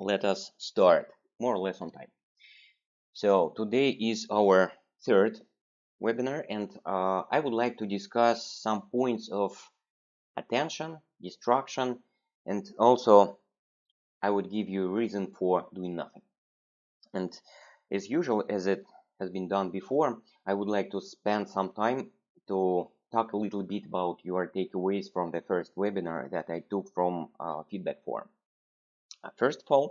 let us start more or less on time. So today is our third webinar, and I would like to discuss some points of attention, distraction, and also I would give you a reason for doing nothing. And as usual, as it has been done before, I would like to spend some time to talk a little bit about your takeaways from the first webinar that I took from feedback form. First of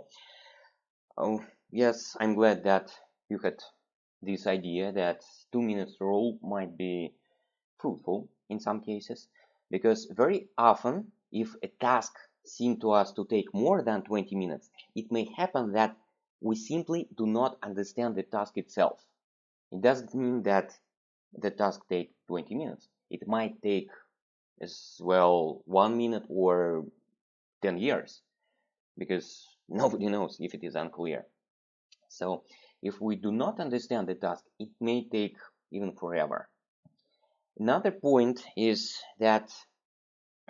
all, yes, I'm glad that you had this idea that 2 minutes rule might be fruitful in some cases, because very often if a task seems to us to take more than 20 minutes, it may happen that we simply do not understand the task itself. It doesn't mean that the task takes 20 minutes. It might take as well 1 minute or 10 years, because nobody knows if it is unclear. So if we do not understand the task, it may take even forever. Another point is that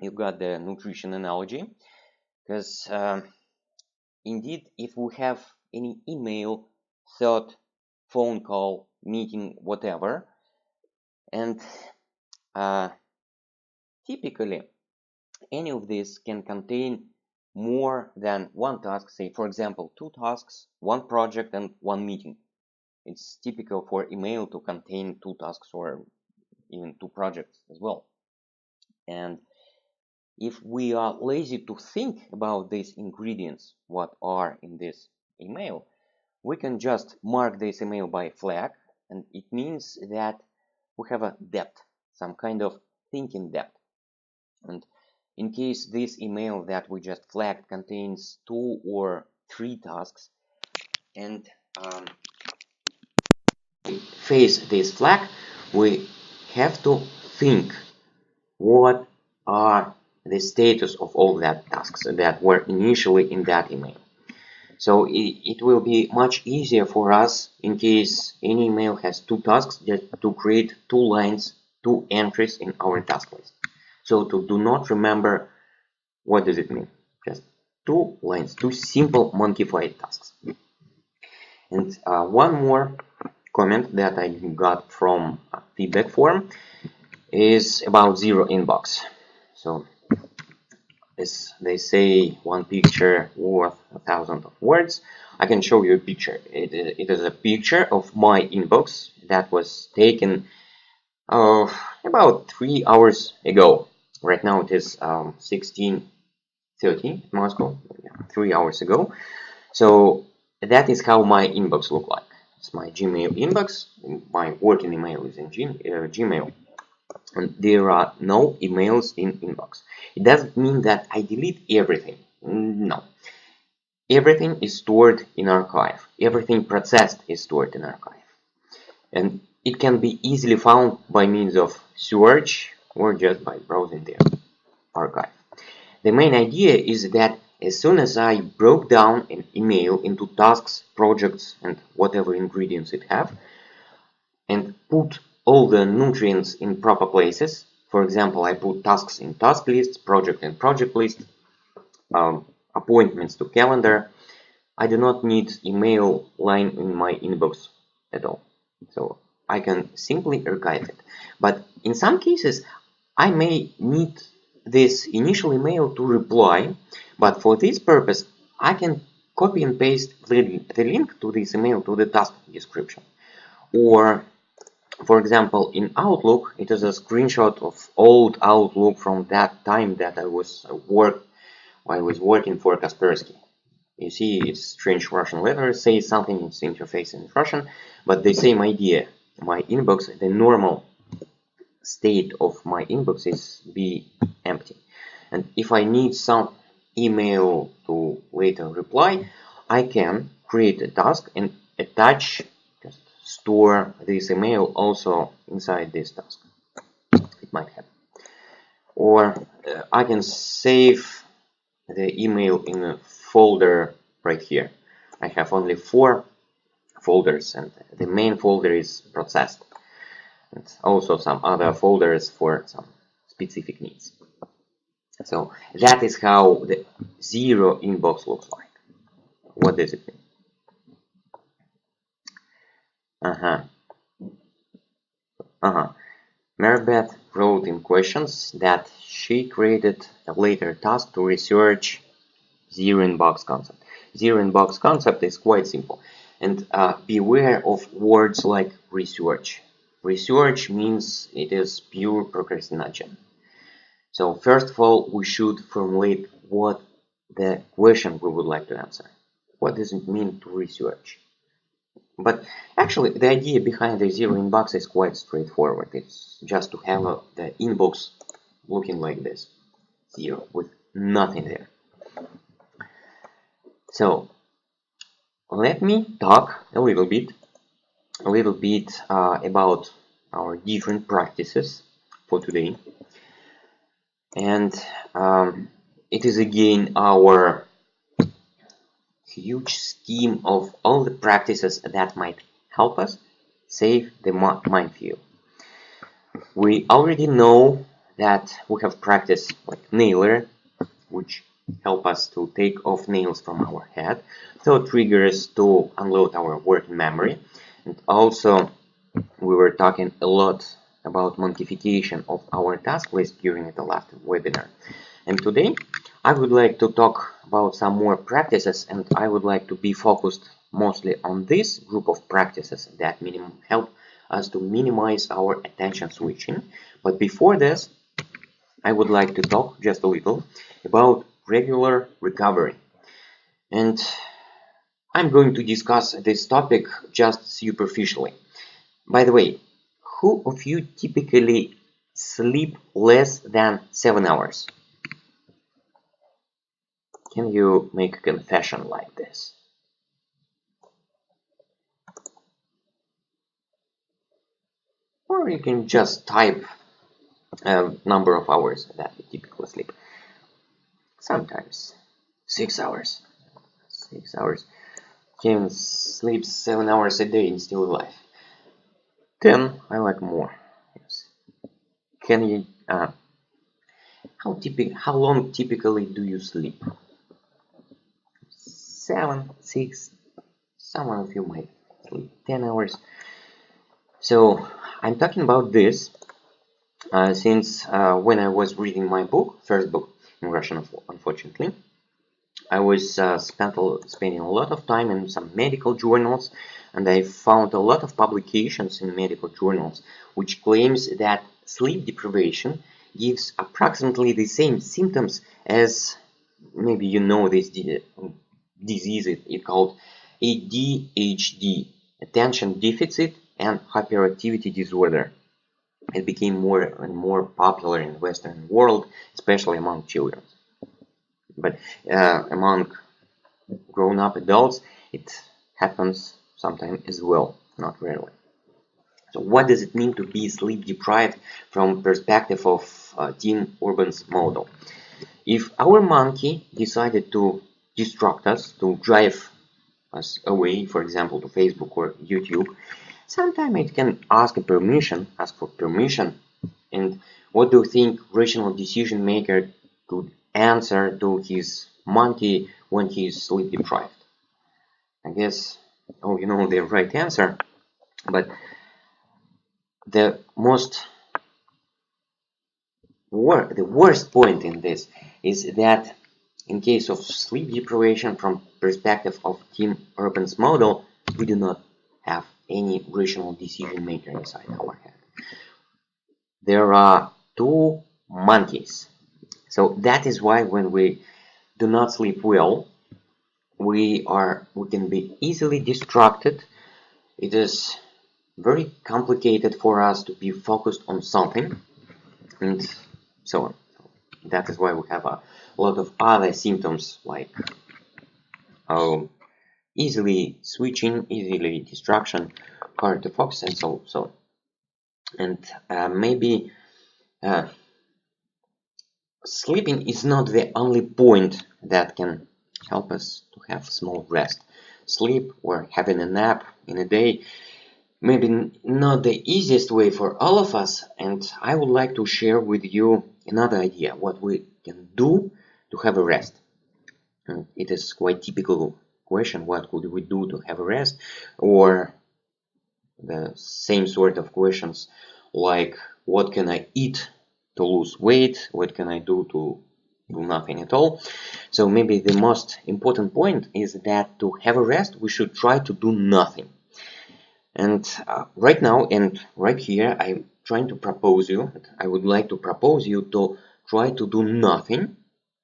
you got the nutrition analogy, because indeed, if we have any email, thought, phone call, meeting, whatever, and typically any of this can contain more than one task, say for example 2 tasks, 1 project and 1 meeting. It's typical for email to contain 2 tasks or even 2 projects as well. And if we are lazy to think about these ingredients, what are in this email, we can just mark this email by flag, and it means that we have a depth, some kind of thinking depth. And in case this email that we just flagged contains 2 or 3 tasks, and face this flag, we have to think what are the status of all that tasks that were initially in that email. So it will be much easier for us in case any email has 2 tasks just to create 2 lines, 2 entries in our task list. So to do not remember, what does it mean? Just 2 lines, 2 simple monkey-fied tasks. And one more comment that I got from feedback form is about zero inbox. So as they say, one picture worth 1,000 of words. I can show you a picture. It is a picture of my inbox that was taken about 3 hours ago. Right now it is 16:30 Moscow, 3 hours ago. So that is how my inbox look like. It's my Gmail inbox. My working email is in Gmail. And there are no emails in inbox. It doesn't mean that I delete everything. No. Everything is stored in archive. Everything processed is stored in archive. And it can be easily found by means of search or just by browsing the archive. The main idea is that as soon as I broke down an email into tasks, projects, and whatever ingredients it have, and put all the nutrients in proper places, for example, I put tasks in task list, project in project list, appointments to calendar, I do not need email line in my inbox at all. So I can simply archive it. But in some cases, I may need this initial email to reply, but for this purpose, I can copy and paste the link to this email to the task description. Or, for example, in Outlook, it is a screenshot of old Outlook from that time that I was working for Kaspersky. You see, it's strange Russian letters, say something, its interface in Russian, but the same idea. My inbox, the normal state of my inbox is be empty. And if I need some email to later reply, I can create a task and attach, just store this email also inside this task. It might happen. Or I can save the email in a folder right here. I have only 4 folders, and the main folder is processed, and also some other folders for some specific needs. So that is how the zero inbox looks like. what does it mean? Maribeth wrote in questions that she created a later task to research zero-in-box concept. Zero-in-box concept is quite simple, and beware of words like research. Research means it is pure procrastination. So first of all, we should formulate what the question we would like to answer. What does it mean to research? But actually, the idea behind the zero inbox is quite straightforward. It's just to have the inbox looking like this, zero, with nothing there. So let me talk a little bit about our different practices for today, and it is again our huge scheme of all the practices that might help us save the mind fuel. We already know that we have practiced like nailer, which help us to take off nails from our head, thought triggers to unload our working memory, and also we were talking a lot about monkification of our task list during the last webinar. And today I would like to talk about some more practices, and I would like to be focused mostly on this group of practices that help us to minimize our attention switching. But before this, I would like to talk just a little about regular recovery. And I'm going to discuss this topic just superficially. By the way, who of you typically sleep less than 7 hours? Can you make a confession like this? Or you can just type a number of hours that you typically sleep. Sometimes 6 hours. 6 hours. Kevin sleeps 7 hours a day and still alive. 10, I like more. Yes. Can you? How long typically do you sleep? 7, 6. Some of you might sleep 10 hours. So I'm talking about this since when I was reading my book, first book in Russian, unfortunately, I was spending a lot of time in some medical journals, and I found a lot of publications in medical journals which claims that sleep deprivation gives approximately the same symptoms as, maybe you know this disease, it's called ADHD, attention deficit and hyperactivity disorder. It became more and more popular in the Western world, especially among children. But among grown-up adults, it happens sometimes as well, not rarely. So what does it mean to be sleep deprived from perspective of Tim Urban's model? If our monkey decided to distract us, to drive us away, for example, to Facebook or YouTube, sometimes it can ask for permission. And what do you think rational decision maker could answer to his monkey when he is sleep deprived? I guess, oh, you know the right answer, but the worst point in this is that in case of sleep deprivation from perspective of Tim Urban's model, we do not have any rational decision maker inside our head. There are two monkeys. So that is why when we do not sleep well, we can be easily distracted. It is very complicated for us to be focused on something, and so on. That is why we have a lot of other symptoms like easily switching, easily distraction, hard to focus, and so on. And maybe sleeping is not the only point that can help us to have small rest. Sleep or having a nap in a day maybe not the easiest way for all of us, and I would like to share with you another idea what we can do to have a rest. And it is quite typical question, what could we do to have a rest, or the same sort of questions like what can I eat to lose weight, what can I do to do nothing at all. So maybe the most important point is that to have a rest we should try to do nothing. And right now and right here I'm trying to propose you, I would like to propose you to try to do nothing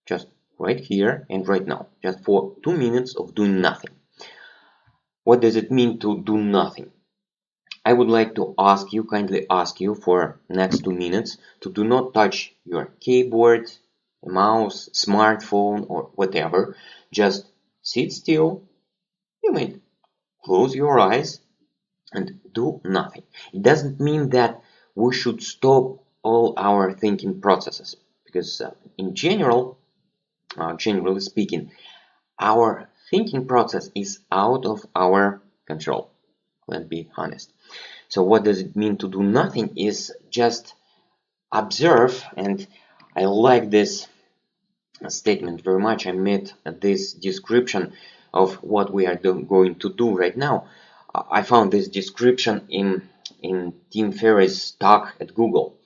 just right here and right now, just for 2 minutes of doing nothing. What does it mean to do nothing? I would like to kindly ask you for next 2 minutes to do not touch your keyboard, mouse, smartphone or whatever. Just sit still. You may close your eyes and do nothing. It doesn't mean that we should stop all our thinking processes, because in generally speaking, our thinking process is out of our control. Let's be honest. So what does it mean to do nothing is just observe, and I like this statement very much. I made this description of what we are going to do right now. I found this description in Tim Ferriss' talk at Google.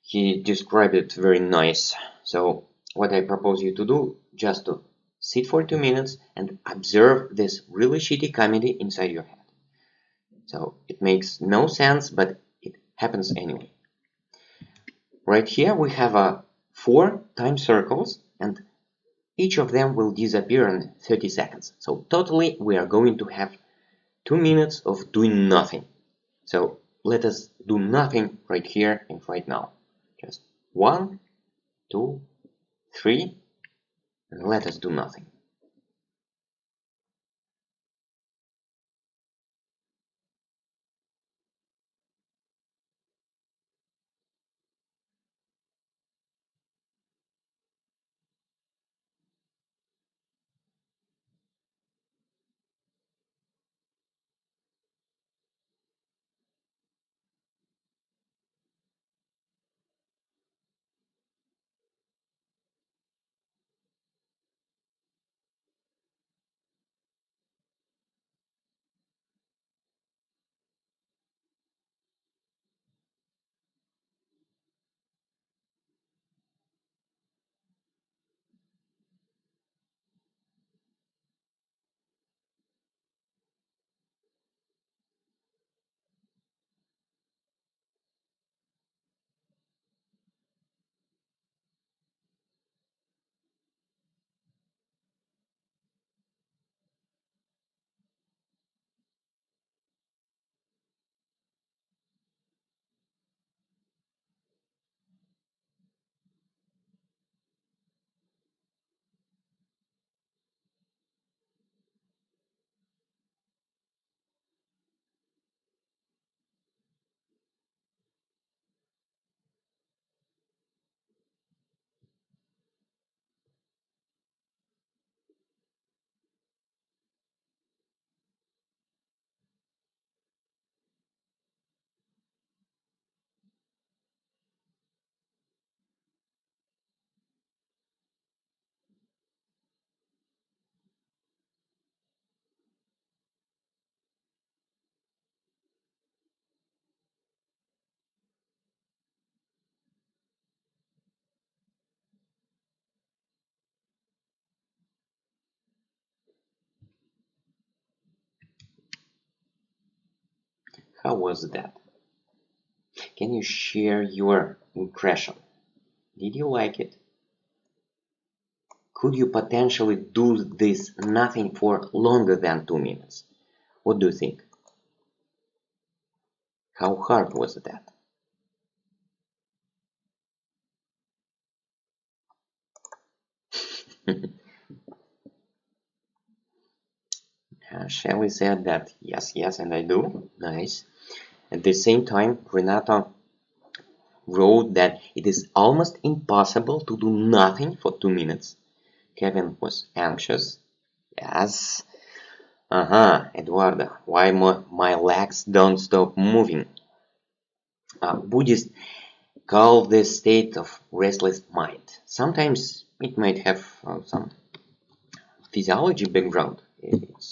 He described it very nice. So what I propose you to do, just to sit for 2 minutes and observe this really shitty comedy inside your head. So it makes no sense, but it happens anyway. Right here we have 4 time circles, and each of them will disappear in 30 seconds. So totally we are going to have 2 minutes of doing nothing. So let us do nothing right here and right now. Just 1, 2, 3, and let us do nothing. How was that? Can you share your impression? Did you like it? Could you potentially do this nothing for longer than 2 minutes? What do you think? How hard was that? Shall we say that yes, yes, and I do? Nice. At the same time, Renata wrote that it is almost impossible to do nothing for 2 minutes. Kevin was anxious. Yes. Eduardo, why my legs don't stop moving? Buddhists call this state of restless mind. Sometimes it might have some physiology background. It's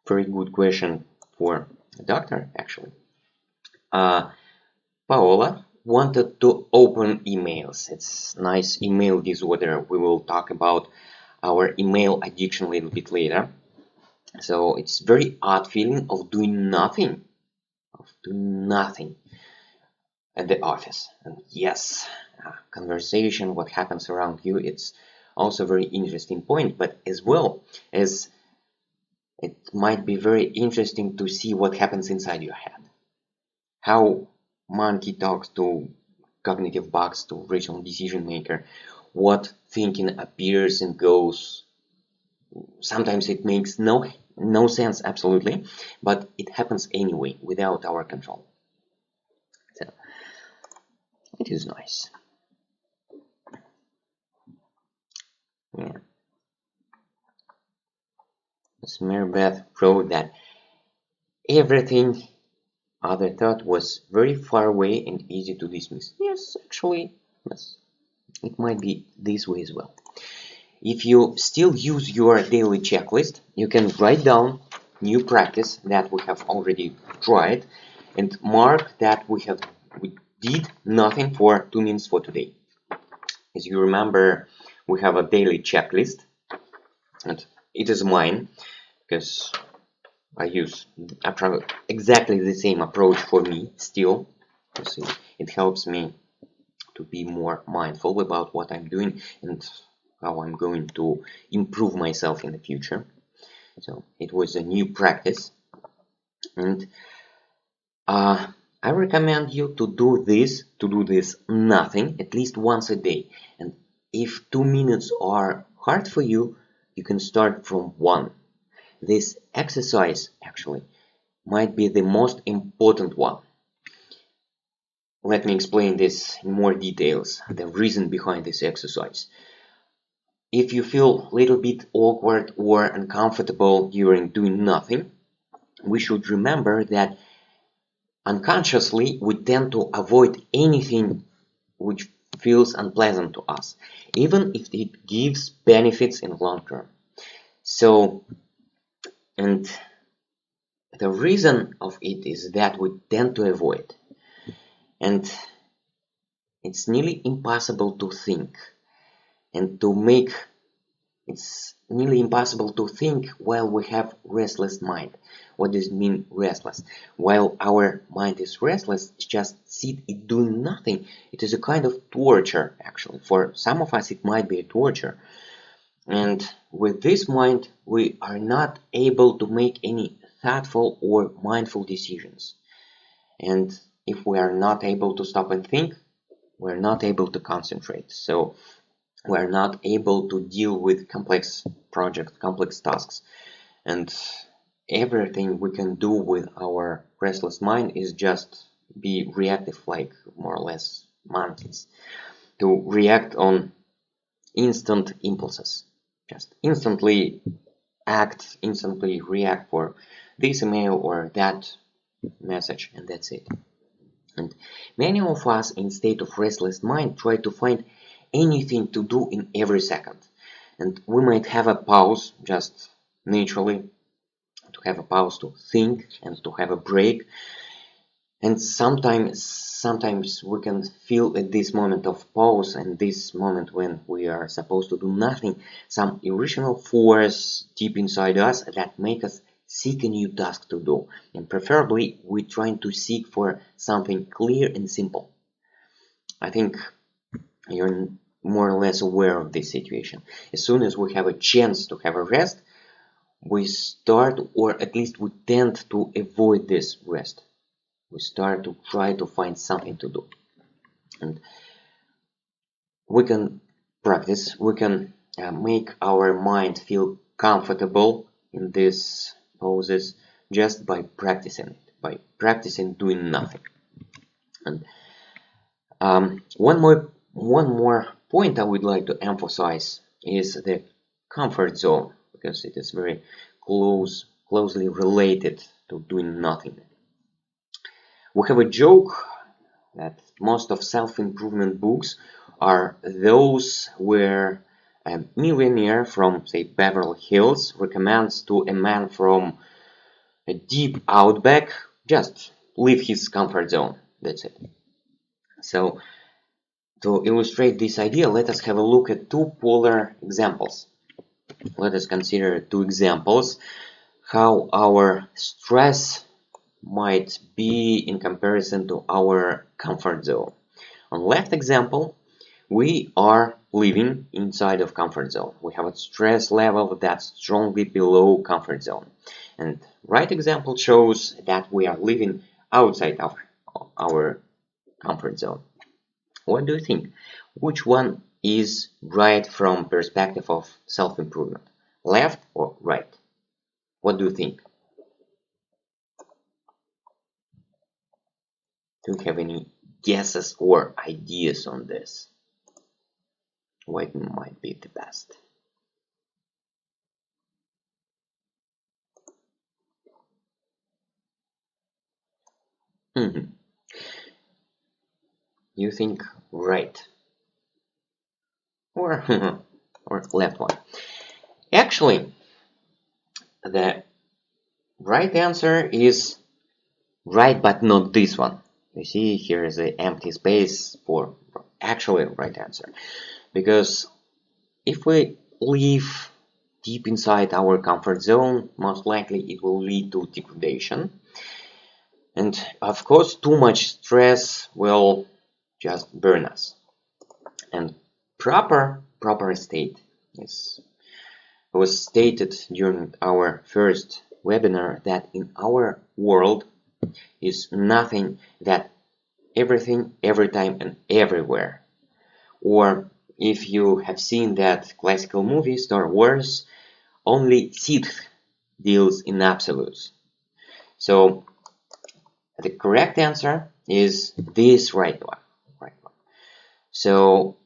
Very good question for a doctor, actually. Paola wanted to open emails. It's nice email disorder. We will talk about our email addiction a little bit later. So it's very odd feeling of doing nothing at the office. And yes, conversation, what happens around you, it's also a very interesting point, but as well as it might be very interesting to see what happens inside your head. How monkey talks to cognitive box, to rational decision maker, what thinking appears and goes. Sometimes it makes no sense absolutely, but it happens anyway without our control. So it is nice. Yeah. Smearbeth wrote that everything other thought was very far away and easy to dismiss. Yes, actually, yes. It might be this way as well. If you still use your daily checklist, you can write down new practice that we have already tried and mark that we did nothing for 2 minutes for today. As you remember, we have a daily checklist, and it is mine because I use exactly the same approach for me still. It helps me to be more mindful about what I'm doing and how I'm going to improve myself in the future. So it was a new practice, and I recommend you to do this nothing at least once a day. And if 2 minutes are hard for you, you can start from 1. This exercise actually might be the most important one. Let me explain this in more details, the reason behind this exercise. If you feel a little bit awkward or uncomfortable during doing nothing, we should remember that unconsciously we tend to avoid anything which feels unpleasant to us, even if it gives benefits in the long term. So, and the reason of it is that we tend to avoid, and it's nearly impossible to think and to make it's nearly impossible to think while we have restless mind. What does it mean restless? While our mind is restless, just sit it doing nothing. It is a kind of torture actually. For some of us it might be a torture. And with this mind we are not able to make any thoughtful or mindful decisions. And if we are not able to stop and think, we're not able to concentrate. So we're not able to deal with complex projects, complex tasks. And everything we can do with our restless mind is just be reactive, like more or less monkeys, to react on instant impulses. Just instantly act, instantly react for this email or that message, and that's it. And many of us in state of restless mind try to find anything to do in every second. And we might have a pause, just naturally, to have a pause to think and to have a break. And sometimes we can feel at this moment of pause and this moment when we are supposed to do nothing, some irrational force deep inside us that make us seek a new task to do. And preferably, we're trying to seek for something clear and simple. I think you're more or less aware of this situation. As soon as we have a chance to have a rest, we start, or at least we tend to avoid this rest. We start to try to find something to do. And we can practice, we can make our mind feel comfortable in these poses just by practicing it, by practicing doing nothing. And one more point I would like to emphasize is the comfort zone, because it is very closely related to doing nothing. We have a joke that most of self-improvement books are those where a millionaire from, say, Beverly Hills recommends to a man from a deep outback, just leave his comfort zone. That's it. So to illustrate this idea, let us have a look at two polar examples. Let us consider two examples how our stress might be in comparison to our comfort zone. On left example, we are living inside of comfort zone. We have a stress level that's strongly below comfort zone. And right example shows that we are living outside of our comfort zone. What do you think? Which one is right from perspective of self-improvement? Left or right? What do you think? Do you have any guesses or ideas on this? What might be the best? You think right or or left one? Actually, the right answer is right, but not this one. You see, here is an empty space for actually right answer. Because if we live deep inside our comfort zone, most likely it will lead to degradation. And of course, too much stress will just burn us. And proper state is was stated during our first webinar that in our world is nothing that everything, every time and everywhere. Or if you have seen that classical movie Star Wars, only Sith deals in absolutes. So the correct answer is this right one. So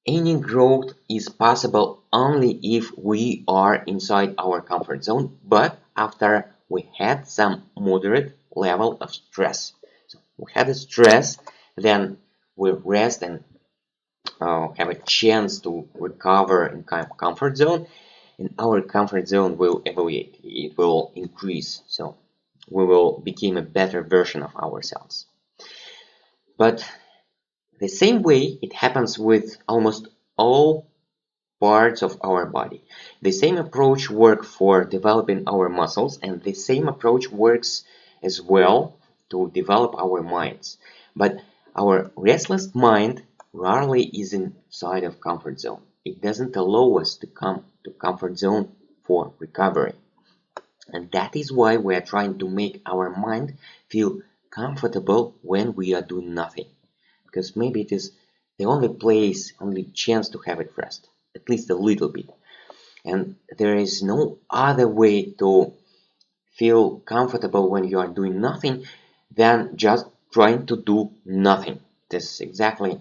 any growth is possible only if we are inside our comfort zone, but after we had some moderate level of stress. So we had a stress, then we rest and have a chance to recover in comfort zone, and our comfort zone will evaluate. It will increase, so we will become a better version of ourselves. But the same way it happens with almost all parts of our body. The same approach works for developing our muscles, and the same approach works as well to develop our minds. But our restless mind rarely is inside of comfort zone. It doesn't allow us to come to comfort zone for recovery. And that is why we are trying to make our mind feel comfortable when we are doing nothing. Because maybe it is the only place, only chance to have it rest, at least a little bit. And there is no other way to feel comfortable when you are doing nothing than just trying to do nothing. This is exactly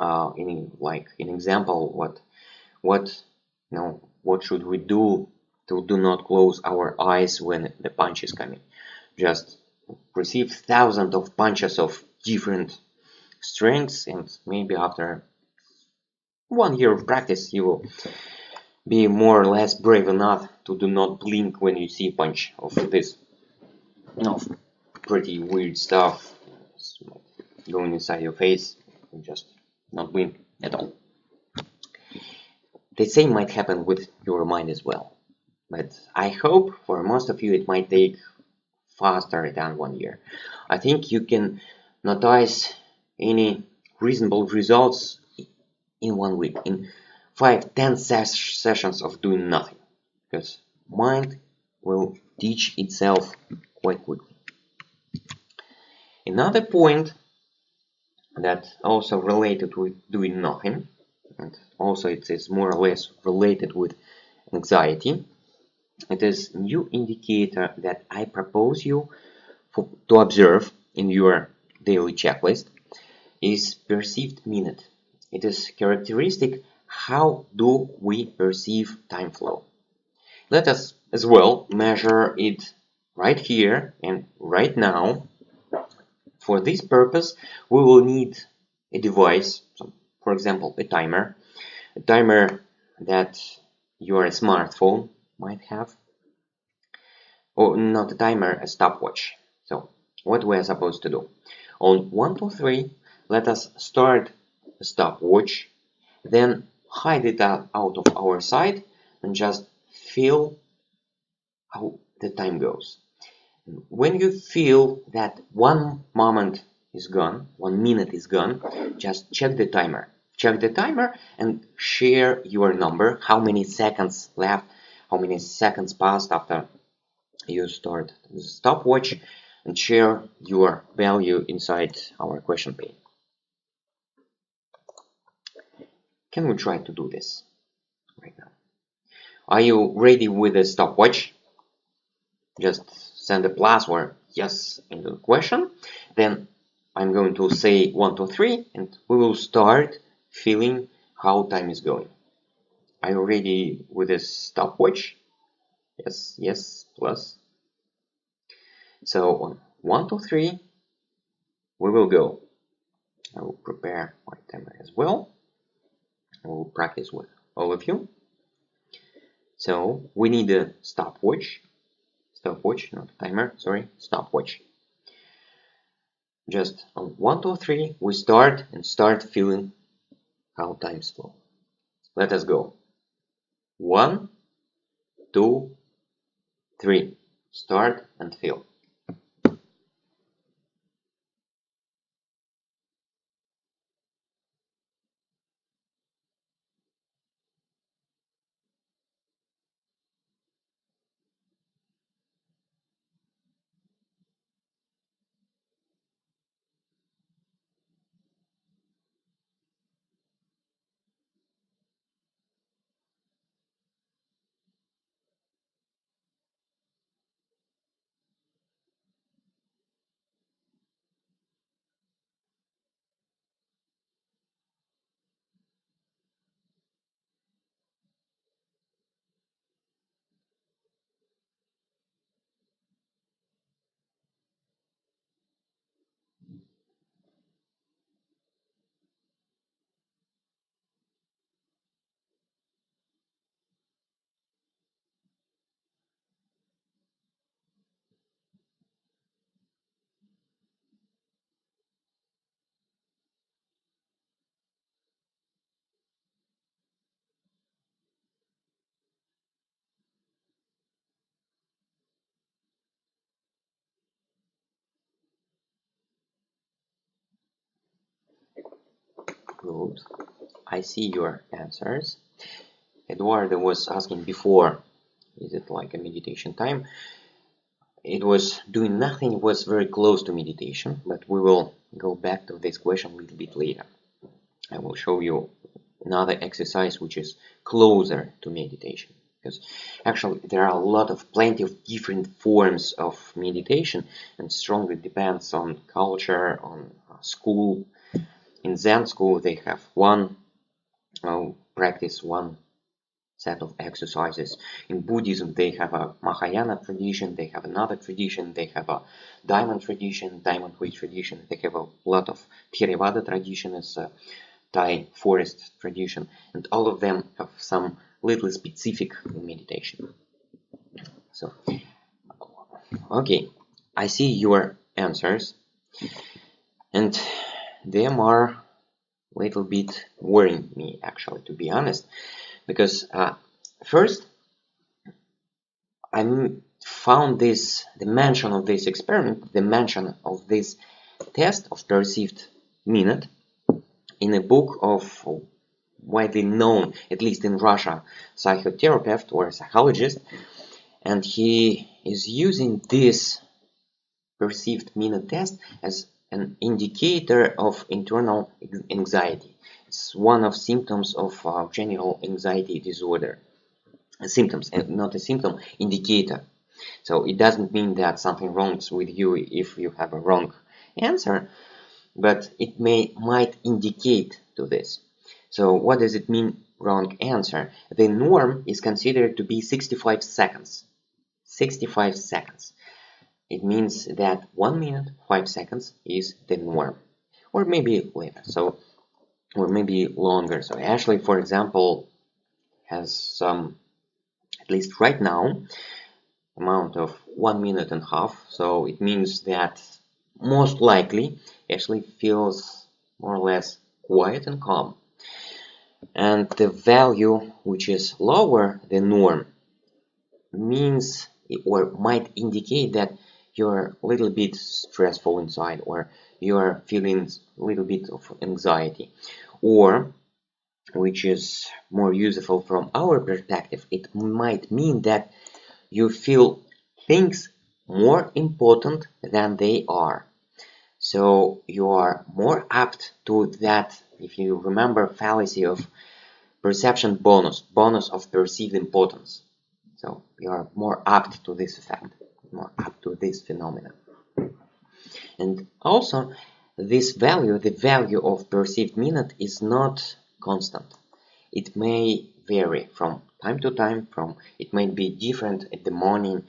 in example what should we do to do not close our eyes when the punch is coming. Just receive thousands of punches of different strengths, and maybe after 1 year of practice you will be more or less brave enough to do not blink when you see a punch of this pretty weird stuff going inside your face, and just not blink at all. The same might happen with your mind as well, but I hope for most of you it might take faster than 1 year. I think you can notice any reasonable results in 1 week, in 5-10 sessions of doing nothing, because mind will teach itself quite quickly. Another point that also related with doing nothing, and also it is more or less related with anxiety, it is a new indicator that I propose you to observe in your daily checklist is perceived minute. It is characteristic how do we perceive time flow. Let us as well measure it right here and right now. For this purpose, we will need a device, so for example, a timer that your smartphone might have. or not a timer, a stopwatch. So what we are supposed to do? On 1, 2, 3, let us start a stopwatch, then hide it out of our sight and just feel how the time goes. When you feel that 1 moment is gone, 1 minute is gone, just check the timer. Check the timer and share your number, how many seconds left, how many seconds passed after you start the stopwatch, and share your value inside our question pane. Can we try to do this right now? Are you ready with the stopwatch? Just send a plus or yes in the question. Then I'm going to say 1, 2, 3, and we will start feeling how time is going. Are you ready with the stopwatch? Yes, yes, plus. So on 1, 2, 3, we will go. I will prepare my timer as well. I will practice with all of you. So we need a stopwatch. Stopwatch, not a timer, sorry, stopwatch. Just on 1, 2, 3, we start feeling how times flow. Let us go. 1, 2, 3. Start and feel. Good. I see your answers. Eduardo was asking before, is it like a meditation time? It was doing nothing, it was very close to meditation, but we will go back to this question a little bit later. I will show you another exercise which is closer to meditation, because actually there are plenty of different forms of meditation, and strongly depends on culture, on school. In Zen school they have one practice, one set of exercises. In Buddhism they have a Mahayana tradition, they have another tradition, they have a diamond tradition, diamond way tradition, they have a lot of Theravada tradition as a Thai forest tradition, and all of them have some little specific meditation. So, okay, I see your answers, and them are a little bit worrying me, actually, to be honest, because first I found the mention of this experiment, the mention of this test of perceived minute in a book of widely known, at least in Russia, psychotherapist or psychologist, and he is using this perceived minute test as an indicator of internal anxiety. It's one of symptoms of general anxiety disorder. Symptoms, and not a symptom, indicator. So it doesn't mean that something wrong with you if you have a wrong answer, but it might indicate to this. So what does it mean, wrong answer? The norm is considered to be 65 seconds. 65 seconds. It means that 1 minute 5 seconds is the norm, or maybe later, so, or maybe longer. So Ashley, for example, has some, at least right now, amount of 1.5 minutes, so it means that most likely actually feels more or less quiet and calm. And the value which is lower than norm means or might indicate that you're a little bit stressful inside, or you're feeling a little bit of anxiety, or which is more useful from our perspective, it might mean that you feel things more important than they are. So you are more apt to that, if you remember, fallacy of perception bonus of perceived importance. So you are more apt to this effect, more apt to this phenomenon. And also, this value, the value of perceived minute, is not constant. It may vary from time to time. It might be different at the morning,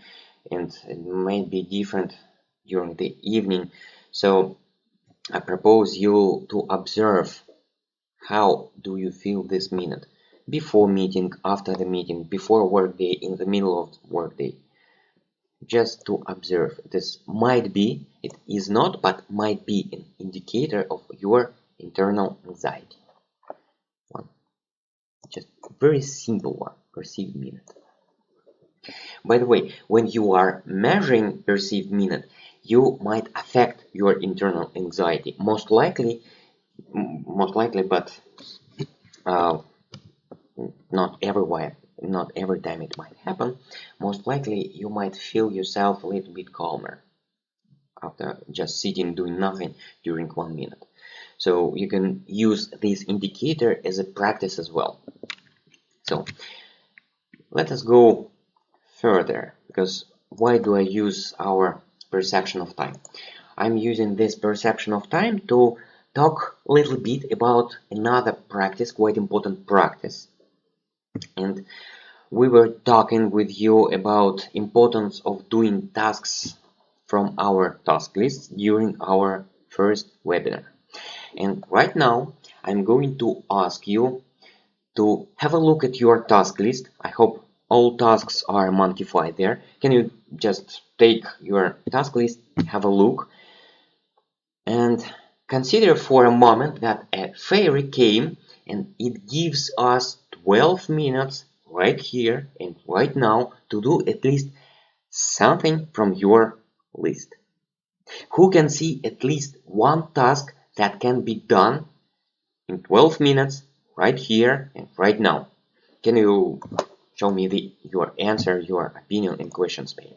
and it might be different during the evening. So I propose you to observe how do you feel this minute, before meeting, after the meeting, before workday, in the middle of workday. Just to observe. This might be, it is not, but might be an indicator of your internal anxiety. One, just very simple one, perceived minute. By the way, when you are measuring perceived minute, you might affect your internal anxiety. Most likely, but not everywhere, not every time it might happen. Most likely, you might feel yourself a little bit calmer after just sitting doing nothing during 1 minute. So you can use this indicator as a practice as well. So let us go further, because why do I use our perception of time? I'm using this perception of time to talk a little bit about another practice, quite important practice. And we were talking with you about importance of doing tasks from our task list during our first webinar. And right now, I'm going to ask you to have a look at your task list. I hope all tasks are monkeyfied there. Can you just take your task list, have a look, and consider for a moment that a fairy came and it gives us 12 minutes right here and right now to do at least something from your list. Who can see at least one task that can be done in 12 minutes right here and right now? Can you show me your answer, your opinion in questions pane?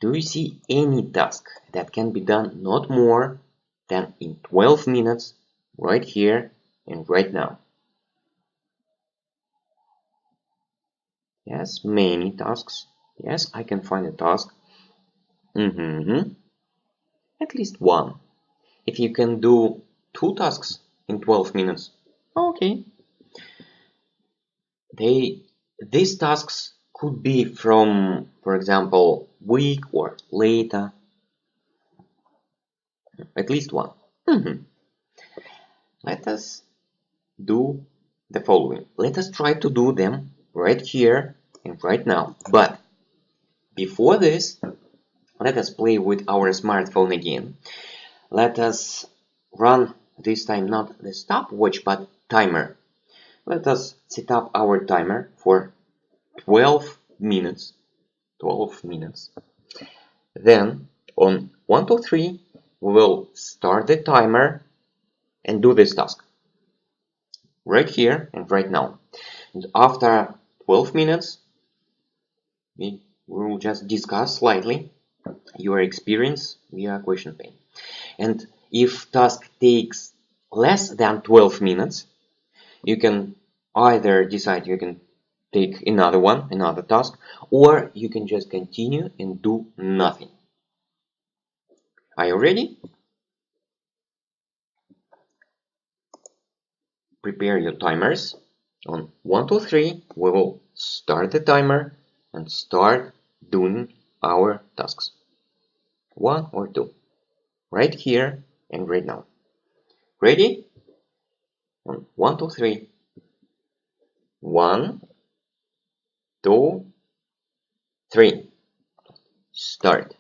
Do you see any task that can be done not more than in 12 minutes right here and right now? Yes, many tasks. Yes, I can find a task. At least one. If you can do 2 tasks in 12 minutes, okay. These tasks could be from, for example, week or later. At least one. Let us do the following. Let us try to do them right here and right now. But before this, let us play with our smartphone again. Let us run this time not the stopwatch but timer. Let us set up our timer for 12 minutes. 12 minutes. Then on 1, 2, 3, we will start the timer and do this task right here and right now. And after 12 minutes, we will just discuss slightly your experience via question pane. And if task takes less than 12 minutes, you can either decide you can take another task, or you can just continue and do nothing. Are you ready? Prepare your timers. On 1, 2, 3, we will start the timer and start doing our tasks. 1 or 2. Right here and right now. Ready? On 1, 2, 3. 1, 2, 3. Start.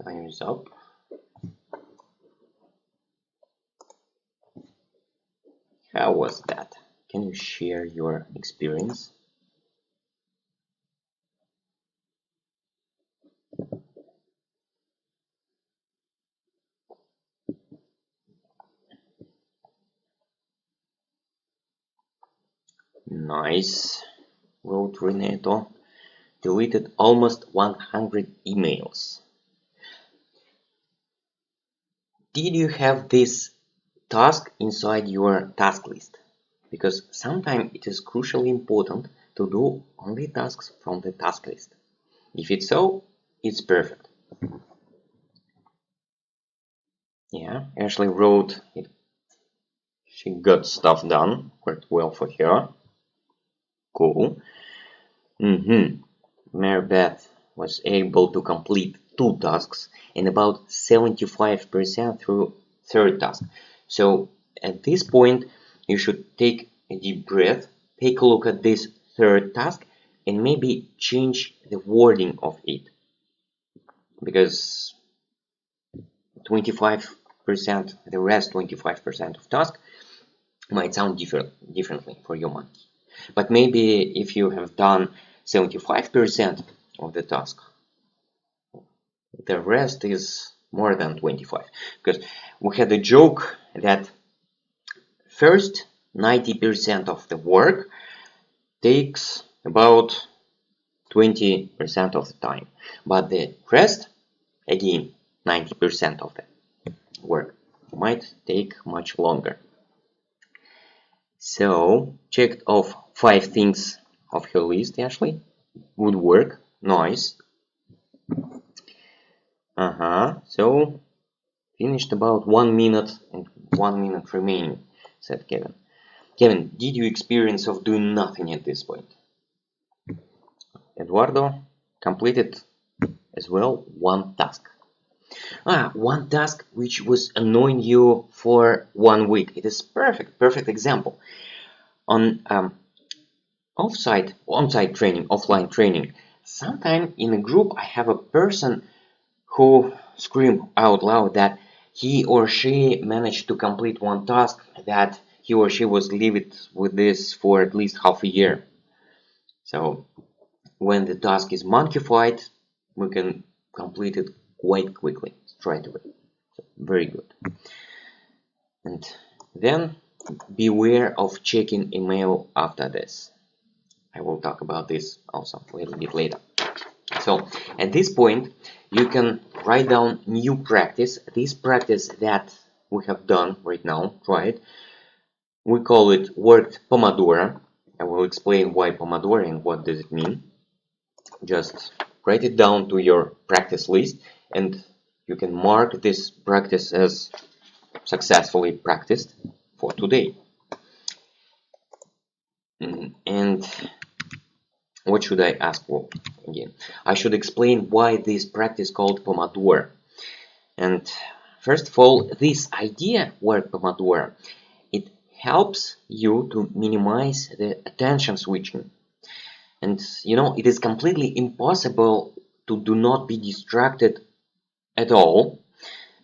Time is up. How was that? Can you share your experience? Nice, wrote Renato. Deleted almost 100 emails. Did you have this task inside your task list? Because sometimes it is crucially important to do only tasks from the task list. If it's so, it's perfect. Yeah, Ashley wrote it. She got stuff done, worked well for her. Cool. Mary Beth was able to complete 2 tasks and about 75% through 3rd task. So at this point, you should take a deep breath, take a look at this 3rd task, and maybe change the wording of it. Because 25%, the rest 25% of task might sound differently for your monkey. But maybe if you have done 75% of the task, the rest is more than 25. Because we had a joke that first 90% of the work takes about 20% of the time. But the rest, again, 90% of the work might take much longer. So, checked off 5 things of her list, Ashley. Would work. Nice. So, finished about 1 minute and 1 minute remaining, said Kevin. Kevin, did you experience of doing nothing at this point? Eduardo completed as well 1 task. 1 task which was annoying you for 1 week. It is perfect example. On on-site training, offline training, sometime in a group I have a person who scream out loud that he or she managed to complete 1 task that he or she was living with this for at least half a year. So when the task is monkeyfied, we can complete it quite quickly, straight away. So, very good. And then beware of checking email after this. I will talk about this also a little bit later. So at this point, you can write down new practice. This practice that we have done right now, right? We call it worked Pomodoro. I will explain why Pomodoro and what does it mean. Just write it down to your practice list and you can mark this practice as successfully practiced for today. And what should I ask for again? I should explain why this practice called Pomodoro. And first of all, this idea, work Pomodoro, it helps you to minimize the attention switching. And you know, it is completely impossible to do not be distracted at all,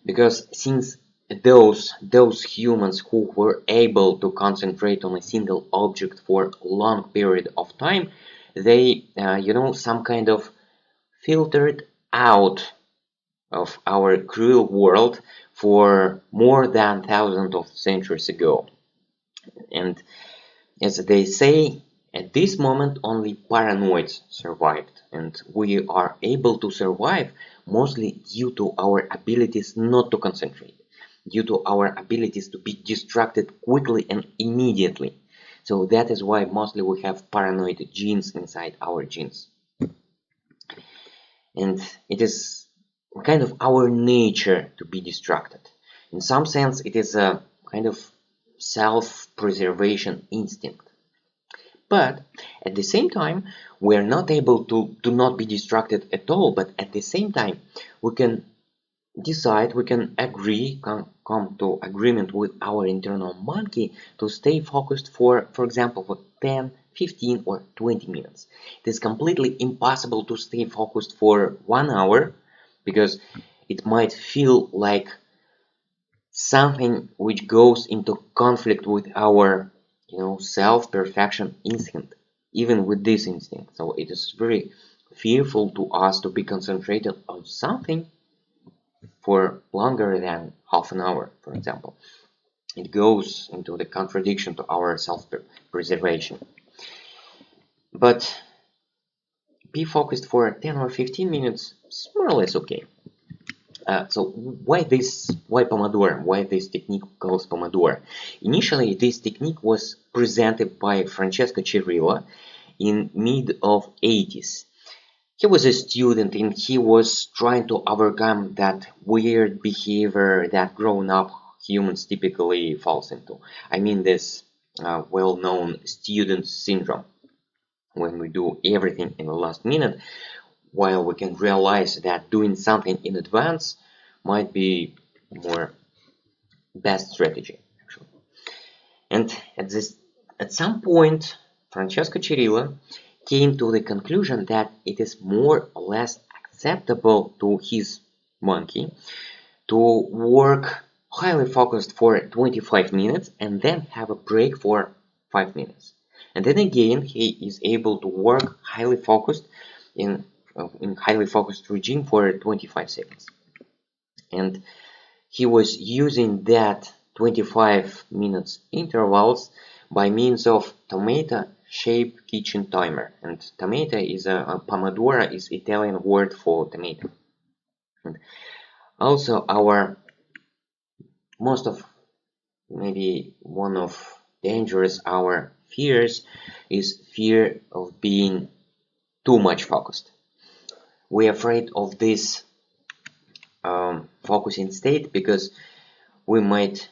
because since those humans who were able to concentrate on a single object for a long period of time, they some kind of filtered out of our cruel world for more than thousands of centuries ago. And as they say, at this moment only paranoids survived, and we are able to survive mostly due to our abilities not to concentrate, due to our abilities to be distracted quickly and immediately. So that is why mostly we have paranoid genes inside our genes. And it is kind of our nature to be distracted. In some sense, it is a kind of self-preservation instinct. But at the same time, we are not able to not be distracted at all. But at the same time, we can decide, we can agree, come to agreement with our internal monkey to stay focused for example, for 10, 15 or 20 minutes. It is completely impossible to stay focused for 1 hour because it might feel like something which goes into conflict with our self-perfection instinct, even with this instinct. So it is very fearful to us to be concentrated on something for longer than half an hour, for example. It goes into the contradiction to our self-preservation. But be focused for 10 or 15 minutes is more or less okay. So why Pomodoro? Why this technique called Pomodoro? Initially, this technique was presented by Francesco Cirillo in mid of 80s. He was a student and he was trying to overcome that weird behavior that grown-up humans typically falls into. I mean this well-known student syndrome, when we do everything in the last minute, while we can realize that doing something in advance might be more best strategy, actually. And at some point, Francesco Cirillo came to the conclusion that it is more or less acceptable to his monkey to work highly focused for 25 minutes and then have a break for 5 minutes. And then again, he is able to work highly focused in highly focused regime for 25 seconds. And he was using that 25 minutes intervals by means of tomato-shaped kitchen timer. And tomato is Pomodoro is Italian word for tomato. And also maybe one of dangerous our fears is fear of being too much focused. We're afraid of this focusing state because we might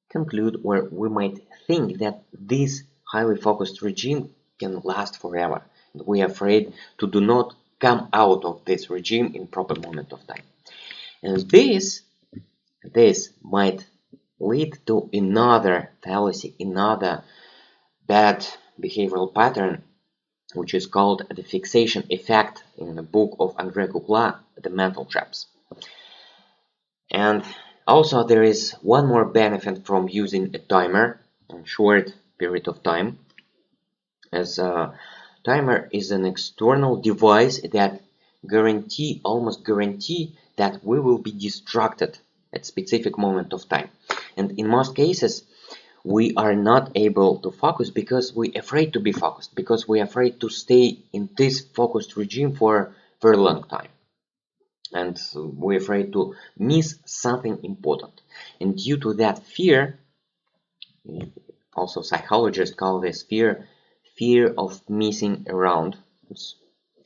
conclude or we might think that this highly focused regime can last forever. We are afraid to do not come out of this regime in proper moment of time. And this might lead to another fallacy, another bad behavioral pattern, which is called the fixation effect in the book of André Couplat, The Mental Traps. And also there is one more benefit from using a timer in short period of time, as a timer is an external device that almost guarantee that we will be distracted at specific moment of time. And in most cases, we are not able to focus because we're afraid to be focused, because we're afraid to stay in this focused regime for a very long time. And we're afraid to miss something important. And due to that fear, also psychologists call this fear of missing around,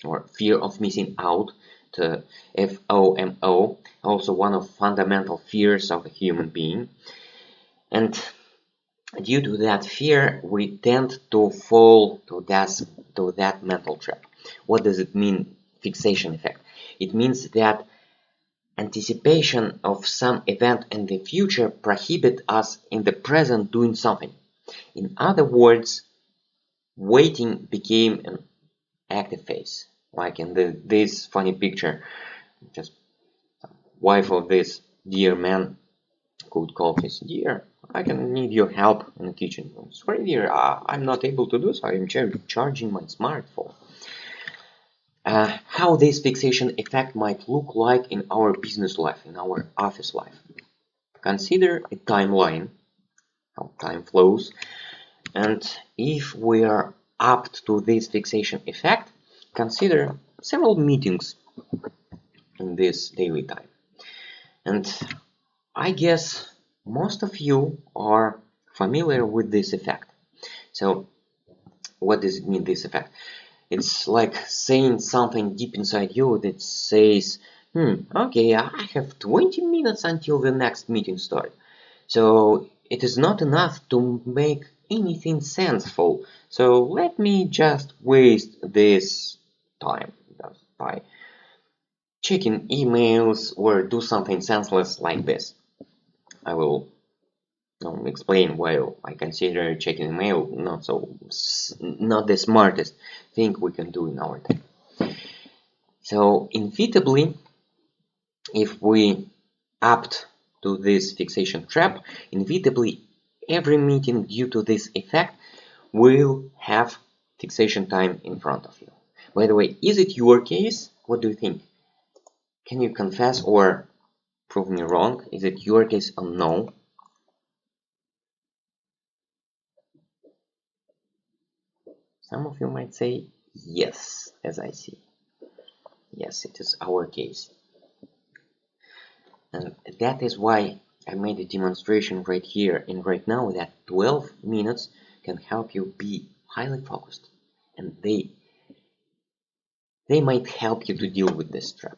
or fear of missing out, to FOMO, also one of fundamental fears of a human being. And due to that fear, we tend to fall to that mental trap. What does it mean, fixation effect? It means that anticipation of some event in the future prohibits us in the present doing something. In other words, waiting became an active phase. Like in this funny picture, just wife of this dear man could call his dear, I can need your help in the kitchen. Sorry dear, I'm not able to do so, I'm charging my smartphone. How this fixation effect might look like in our business life, in our office life. Consider a timeline, how time flows, and if we are apt to this fixation effect, consider several meetings in this daily time. And I guess most of you are familiar with this effect. So what does it mean, this effect? It's like saying something deep inside you that says, okay, I have 20 minutes until the next meeting starts. So it is not enough to make anything sensible. So let me just waste this time by checking emails or do something senseless like this. I will explain why I consider checking email not the smartest thing we can do in our time. So inevitably, if we opt to this fixation trap, inevitably every meeting due to this effect will have fixation time in front of you. By the way, is it your case? What do you think? Can you confess or prove me wrong? Is it your case or no? Some of you might say yes, as I see. Yes, it is our case. And that is why I made a demonstration right here and right now that 12 minutes can help you be highly focused. And they might help you to deal with this trap.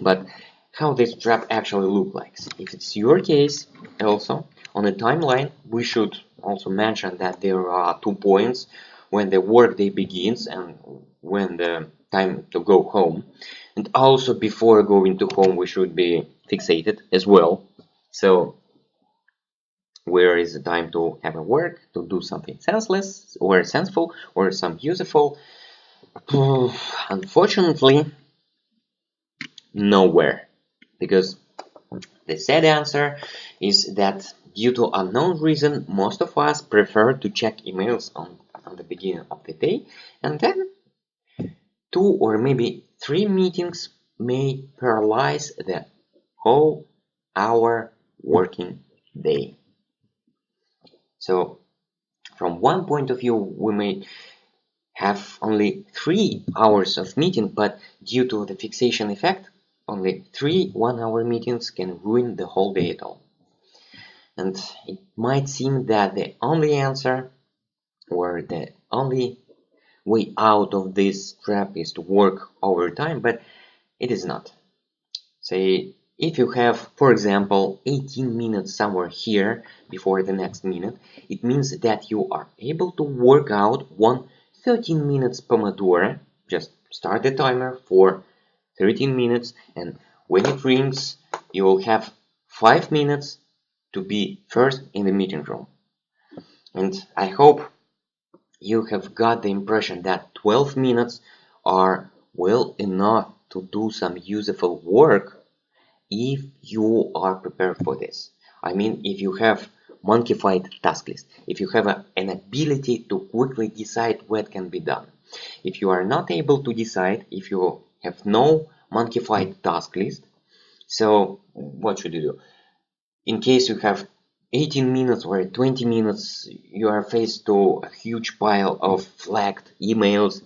But how this trap actually looks like. If it's your case, also on the timeline, we should also mention that there are 2 points when the workday begins and when the time to go home. And also before going to home, we should be fixated as well. So where is the time to have a work, to do something senseless or senseful or some useful? Unfortunately, nowhere, because the sad answer is that due to unknown reason, most of us prefer to check emails on the beginning of the day, and then 2 or maybe 3 meetings may paralyze the whole our working day. So from one point of view, we may have only 3 hours of meeting, but due to the fixation effect, only 3 1-hour meetings can ruin the whole day at all. And it might seem that the only answer or the only way out of this trap is to work overtime, but it is not. Say, if you have, for example, 18 minutes somewhere here before the next minute, it means that you are able to work out one 13 minutes Pomodoro. Just start the timer for 13 minutes, and when it rings, you will have 5 minutes to be first in the meeting room. And I hope you have got the impression that 12 minutes are well enough to do some useful work if you are prepared for this. I mean, if you have monkey-fied task list, if you have an ability to quickly decide what can be done. If you are not able to decide, if you have no monkey-fied task list, so what should you do? In case you have 18 minutes or 20 minutes, you are faced to a huge pile of flagged emails.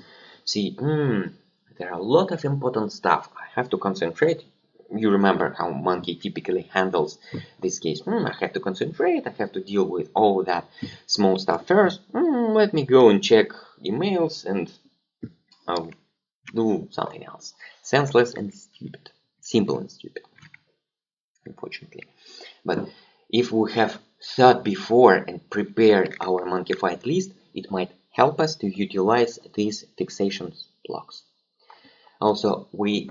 See, there are a lot of important stuff. I have to concentrate. You remember how monkey typically handles this case. I have to concentrate. I have to deal with all that small stuff first. Let me go and check emails and I'll do something else. Senseless and stupid. Simple and stupid, unfortunately. But if we have thought before and prepared our monkey-fied list, it might help us to utilize these fixation blocks. Also, we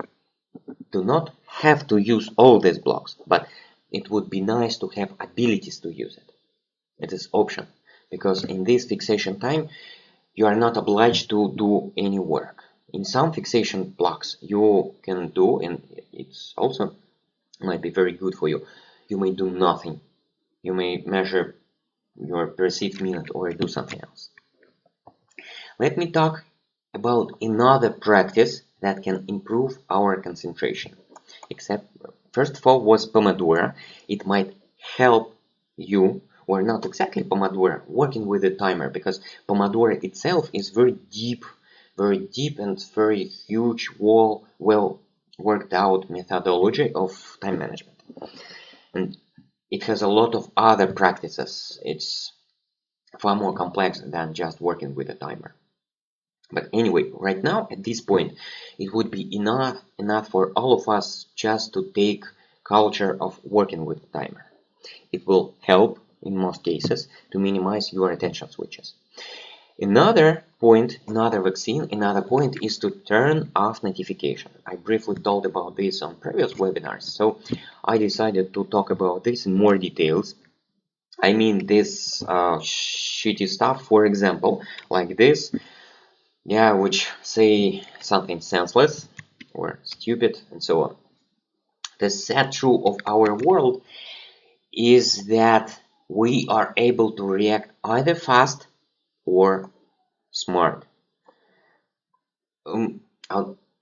do not have to use all these blocks, but it would be nice to have abilities to use it. It is option, because in this fixation time, you are not obliged to do any work. In some fixation blocks you can do, and it's also might be very good for you. You may do nothing. You may measure your perceived minute or do something else. Let me talk about another practice that can improve our concentration. Except, first of all, was Pomodoro. It might help you, or not exactly Pomodoro, working with a timer, because Pomodoro itself is very deep and very huge, well worked out methodology of time management. And it has a lot of other practices. It's far more complex than just working with a timer. But anyway, right now at this point, it would be enough for all of us just to take culture of working with a timer. It will help in most cases to minimize your attention switches. Another point is to turn off notification. I briefly told about this on previous webinars, so I decided to talk about this in more details. I mean this shitty stuff, for example, like this, which say something senseless or stupid and so on. the sad truth of our world is that we are able to react either fast or smart. Um,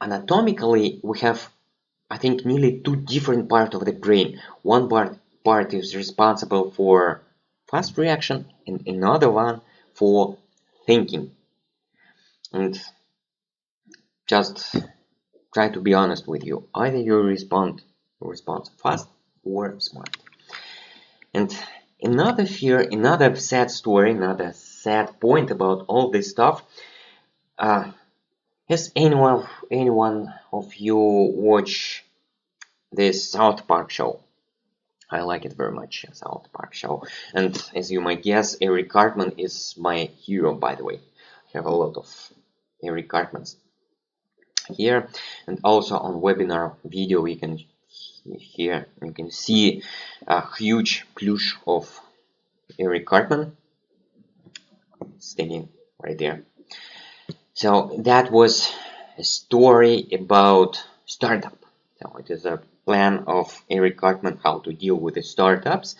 Anatomically, we have, I think, nearly two different parts of the brain. One part is responsible for fast reaction, and another one for thinking. And just try to be honest with you. Either you respond fast or smart. And another fear, another sad story, another sad point about all this stuff. Has anyone of you watch this South Park show? I like it very much, South Park show. And as you might guess, Eric Cartman is my hero, by the way. I have a lot of Eric Cartmans here, and also on webinar video you can see a huge plush of Eric Cartman standing right there. So that was a story about startup. So it is a plan of Eric Cartman how to deal with the startups.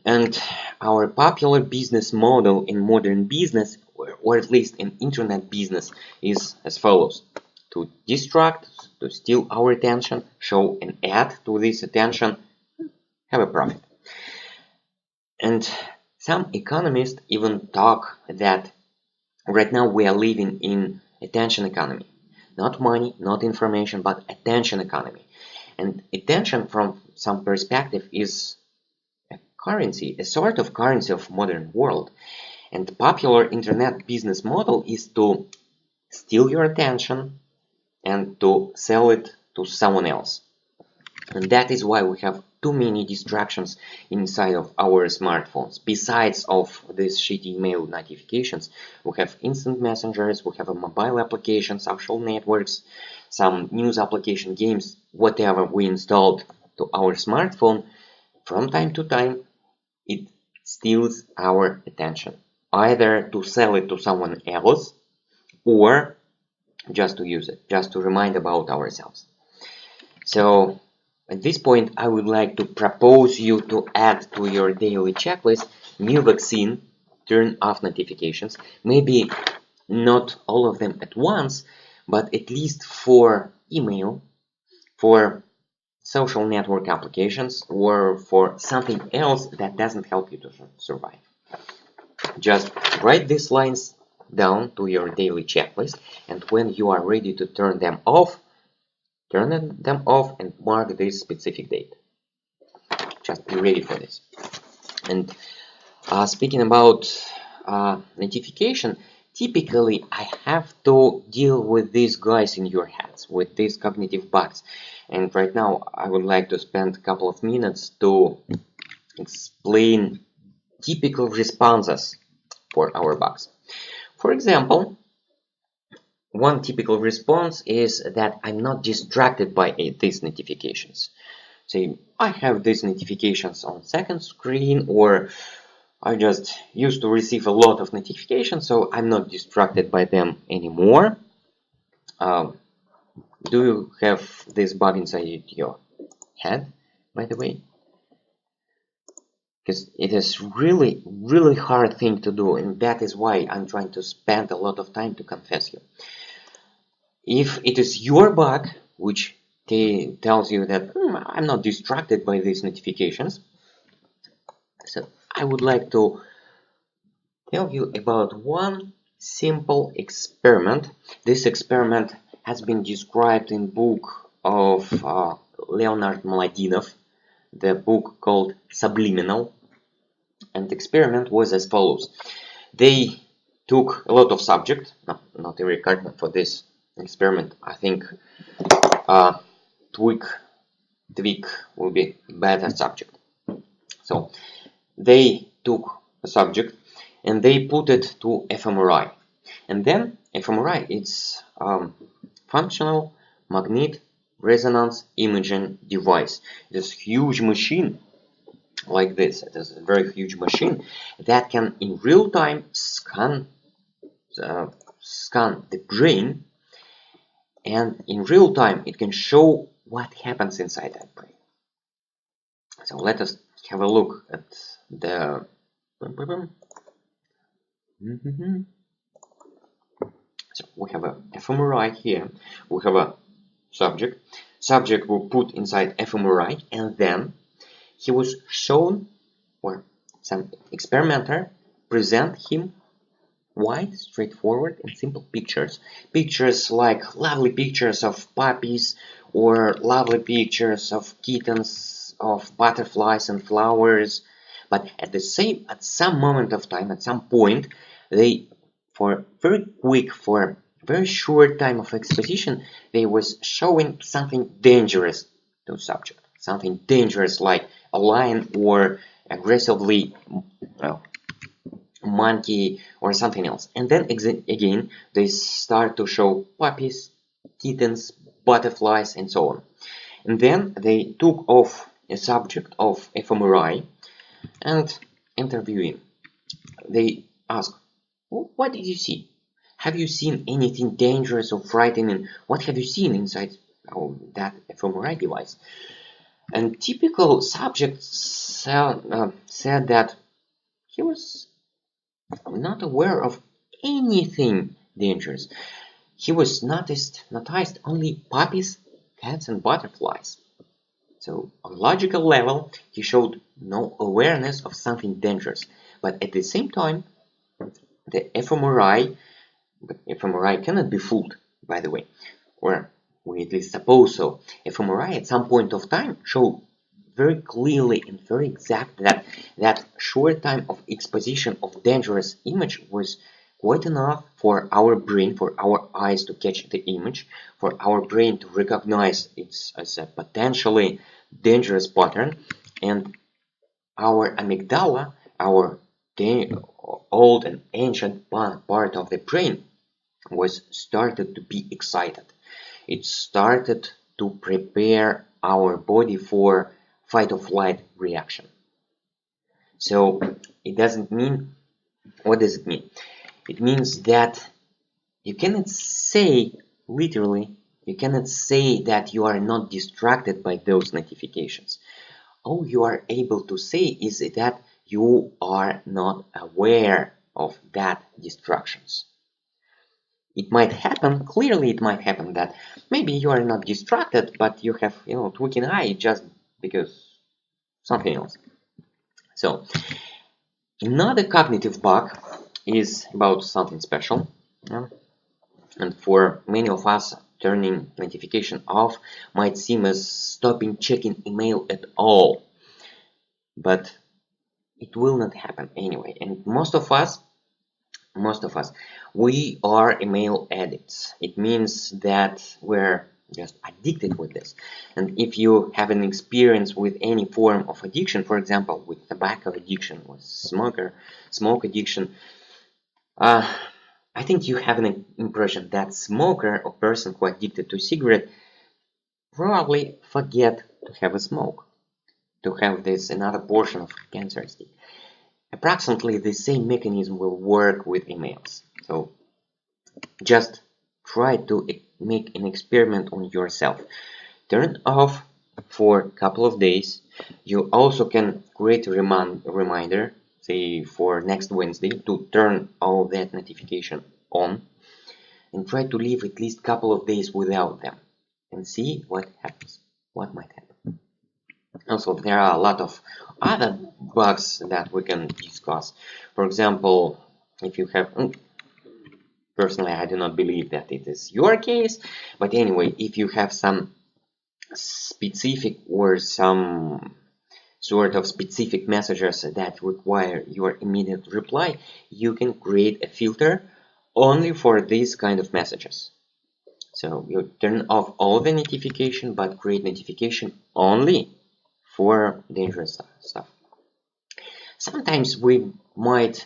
And our popular business model in modern business, or at least in internet business, is as follows: to distract, to steal our attention, show an ad to this attention, have a profit. And some economists even talk that right now we are living in attention economy. Not money, not information, but attention economy. And attention from some perspective is a currency, a sort of currency of modern world. And the popular internet business model is to steal your attention and to sell it to someone else. And that is why we have too many distractions inside of our smartphones. Besides of these shitty email notifications, we have instant messengers, we have a mobile application, social networks, some news application, games, whatever we installed to our smartphone. From time to time, it steals our attention, either to sell it to someone else or just to use it, just to remind about ourselves. So at this point, I would like to propose you to add to your daily checklist new vaccine, turn off notifications, maybe not all of them at once, but at least for email, for social network applications, or for something else that doesn't help you to survive. Just write these lines down to your daily checklist, and when you are ready to turn them off and mark this specific date. Just be ready for this. And speaking about notification, typically I have to deal with these guys in your heads, with these cognitive bugs. And right now I would like to spend a couple of minutes to explain typical responses for our bugs. For example, one typical response is that I'm not distracted by these notifications. Say, I have these notifications on second screen, or I just used to receive a lot of notifications, so I'm not distracted by them anymore. Do you have this bug inside your head, by the way? Because it is really, really hard thing to do, and that is why I'm trying to spend a lot of time to confess you. If it is your bug, which tells you that I'm not distracted by these notifications, so I would like to tell you about one simple experiment. This experiment has been described in book of Leonard Mladinov, the book called Subliminal. And the experiment was as follows. They took a lot of subjects, not every card for this experiment. I think tweak will be better subject. So they took a subject and they put it to fMRI. And then fMRI, it's functional magnet resonance imaging device. This huge machine like this. It is a very huge machine that can in real time scan the brain, and in real time it can show what happens inside that brain. So let us have a look at the so we have a fMRI here. We have a subject. Subject will put inside fMRI, and then he was shown, or some experimenter present him white, straightforward, and simple pictures. Pictures like lovely pictures of puppies, or lovely pictures of kittens, of butterflies and flowers. But at some moment of time, at some point, they, for very short time of exposition, they was showing something dangerous to subject. Something dangerous like a lion or aggressively monkey or something else. And then again, they start to show puppies, kittens, butterflies, and so on. And then they took off a subject of fMRI and interview him. They ask, what did you see? Have you seen anything dangerous or frightening? What have you seen inside that fMRI device? And typical subject said that he was not aware of anything dangerous. He was noticed only puppies, cats, and butterflies. So on logical level, he showed no awareness of something dangerous. But at the same time, the fMRI cannot be fooled, by the way, or we at least suppose so. fMRI at some point of time showed very clearly and very exact that short time of exposition of dangerous image was quite enough for our brain, for our eyes to catch the image, for our brain to recognize it as a potentially dangerous pattern, and our amygdala, our old and ancient part of the brain, was started to be excited. It started to prepare our body for fight or flight reaction. So it doesn't mean, what does it mean? It means that you cannot say, literally, you cannot say that you are not distracted by those notifications. All you are able to say is that you are not aware of that distractions. It might happen, clearly it might happen that maybe you are not distracted, but you have, twitching eye just because something else. So another cognitive bug is about something special, and for many of us, turning notification off might seem as stopping checking email at all, but it will not happen anyway. And most of us, we are email addicts. It means that we're just addicted with this. And if you have an experience with any form of addiction, for example, with tobacco addiction, with smoke addiction, I think you have an impression that smoker or person who addicted to cigarette probably forget to have a smoke, to have this another portion of cancer stick. Approximately the same mechanism will work with emails. So just try to make an experiment on yourself. Turn it off for a couple of days. You also can create a reminder, say for next Wednesday, to turn all that notification on, and try to live at least a couple of days without them and see what happens, what might happen. Also, there are a lot of other bugs that we can discuss. For example, if you have, personally I do not believe that it is your case, but anyway, if you have some specific or some sort of specific messages that require your immediate reply, you can create a filter only for these kind of messages. So you turn off all the notification, but create notification only for dangerous stuff. Sometimes we might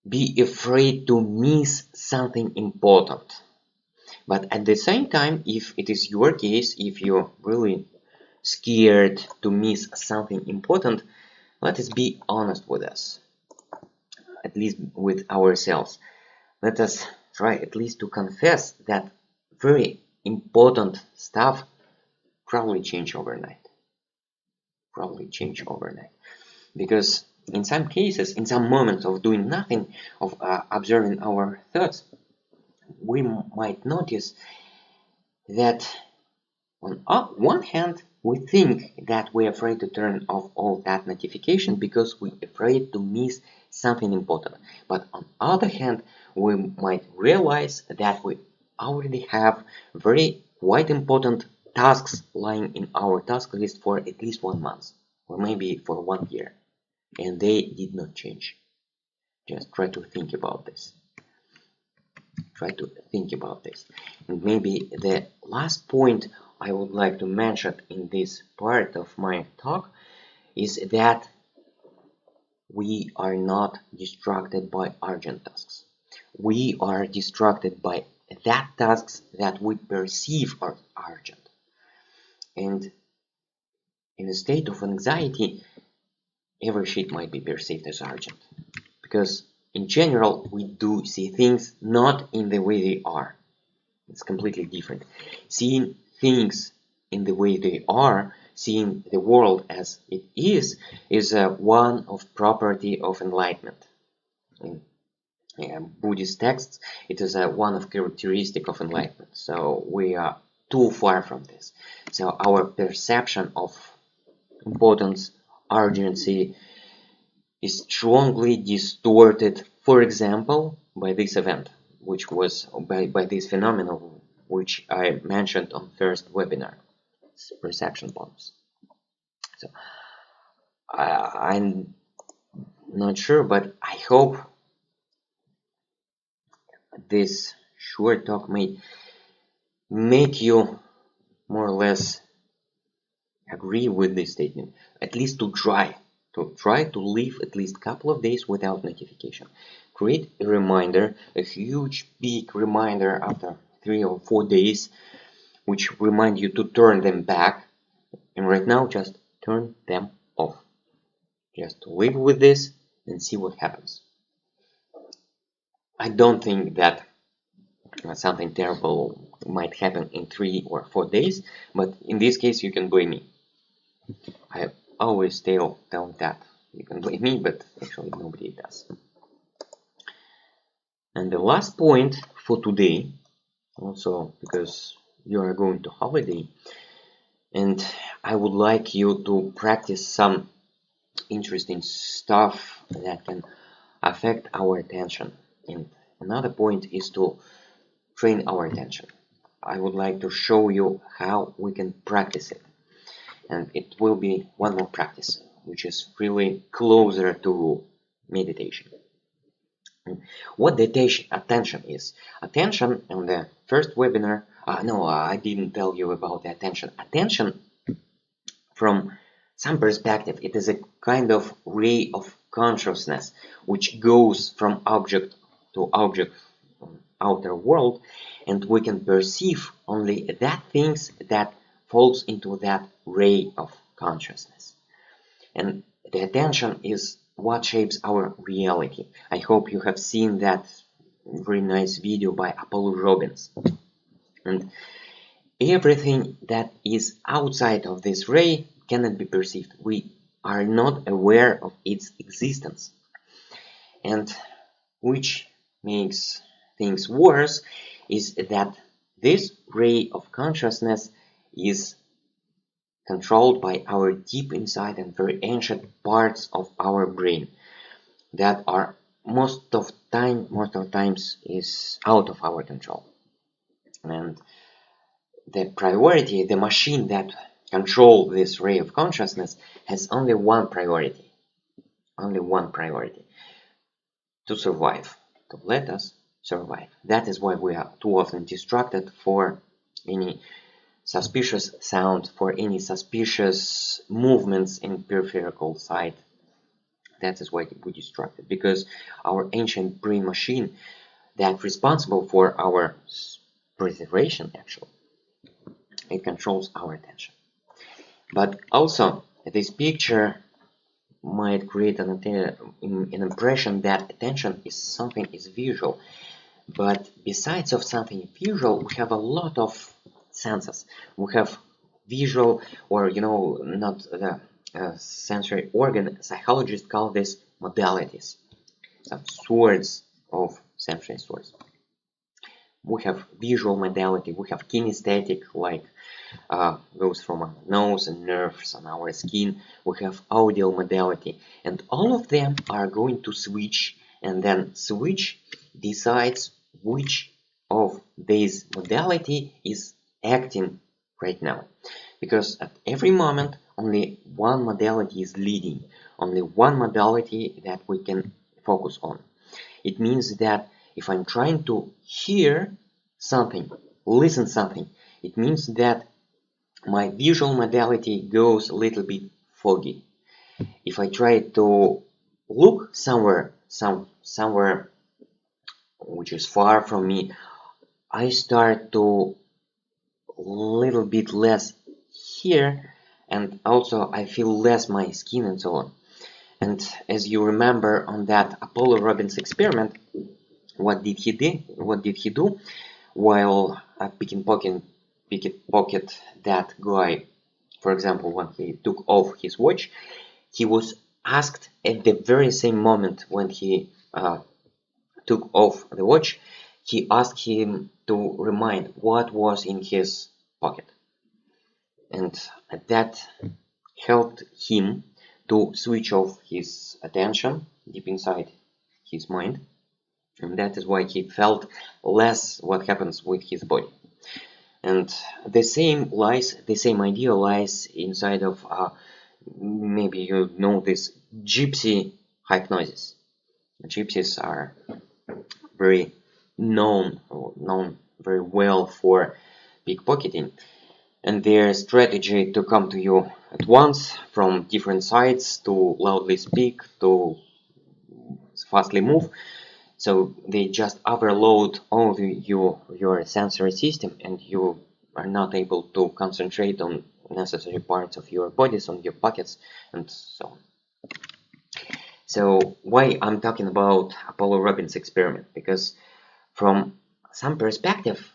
be afraid to miss something important. But at the same time, if it is your case, if you're really scared to miss something important, let us be honest with us, at least with ourselves. Let us try at least to confess that very important stuff probably change overnight. Because in some cases, in some moments of doing nothing, of observing our thoughts, we might notice that on one hand, we think that we're afraid to turn off all that notification because we're afraid to miss something important. But on the other hand, we might realize that we already have very quite important tasks lying in our task list for at least 1 month, or maybe for 1 year, and they did not change. Just try to think about this. And maybe the last point I would like to mention in this part of my talk is that we are not distracted by urgent tasks. We are distracted by that tasks that we perceive are urgent. And in a state of anxiety, every shit might be perceived as urgent. Because in general, we do see things not in the way they are. It's completely different. Seeing things in the way they are, seeing the world as it is one of property of enlightenment. In Buddhist texts, it is one of characteristic of enlightenment. So we are too far from this. So our perception of importance, urgency, is strongly distorted, for example, by this event, which was by this phenomenon which I mentioned on first webinar, perception bonus. So I'm not sure, but I hope this short talk may make you more or less agree with this statement, at least to try to live at least a couple of days without notification. Create a reminder, a huge big reminder after 3 or 4 days, which remind you to turn them back, and right now just turn them off. Just live with this and see what happens. I don't think that something terrible might happen in 3 or 4 days, but in this case you can blame me. I always tell that you can blame me, but actually nobody does. And the last point for today, also because you are going to holiday, and I would like you to practice some interesting stuff that can affect our attention. And another point is to train our attention. I would like to show you how we can practice it. And it will be one more practice, which is really closer to meditation. What the attention is. Attention on the first webinar, no, I didn't tell you about the attention. Attention, from some perspective, it is a kind of ray of consciousness which goes from object to object on outer world, and we can perceive only that things that falls into that ray of consciousness. And the attention is what shapes our reality. I hope you have seen that very nice video by Apollo Robbins. And everything that is outside of this ray cannot be perceived. We are not aware of its existence. And which makes things worse is that this ray of consciousness is controlled by our deep inside and very ancient parts of our brain that are most of times is out of our control. And the priority, the machine that controls this ray of consciousness has only one priority, to survive, to let us survive. That is why we are too often distracted for any suspicious sound, for any suspicious movements in peripheral side. That is why we're distracted, because our ancient brain machine that's responsible for our preservation, actually, it controls our attention. But also, this picture might create an impression that attention is visual. But besides of something visual, we have a lot of senses. We have visual, or not the sensory organ. Psychologists call this modalities, some sorts of sensory source. We have visual modality, we have kinesthetic, like goes from our nose and nerves on our skin. We have audio modality, and all of them are going to switch, and then switch decides which of these modality is acting right now. Because at every moment only one modality is leading, only one modality that we can focus on. It means that if I'm trying to hear something, listen something, it means that my visual modality goes a little bit foggy. If I try to look somewhere which is far from me, I start to little bit less hear, and also I feel less my skin and so on. And as you remember on that Apollo Robbins experiment, what did he do? While pickpocket that guy, for example, when he took off his watch, he was asked at the very same moment when he took off the watch, he asked him to remind what was in his pocket. And that helped him to switch off his attention deep inside his mind, and that is why he felt less what happens with his body. And the same idea lies inside of maybe you know this gypsy hypnosis. Gypsies are very known very well for pickpocketing, and their strategy to come to you at once from different sides, to loudly speak, to fastly move. So they just overload all your sensory system, and you are not able to concentrate on necessary parts of your bodies, on your pockets, and so on. So why I'm talking about Apollo Robbins experiment? Because from some perspective,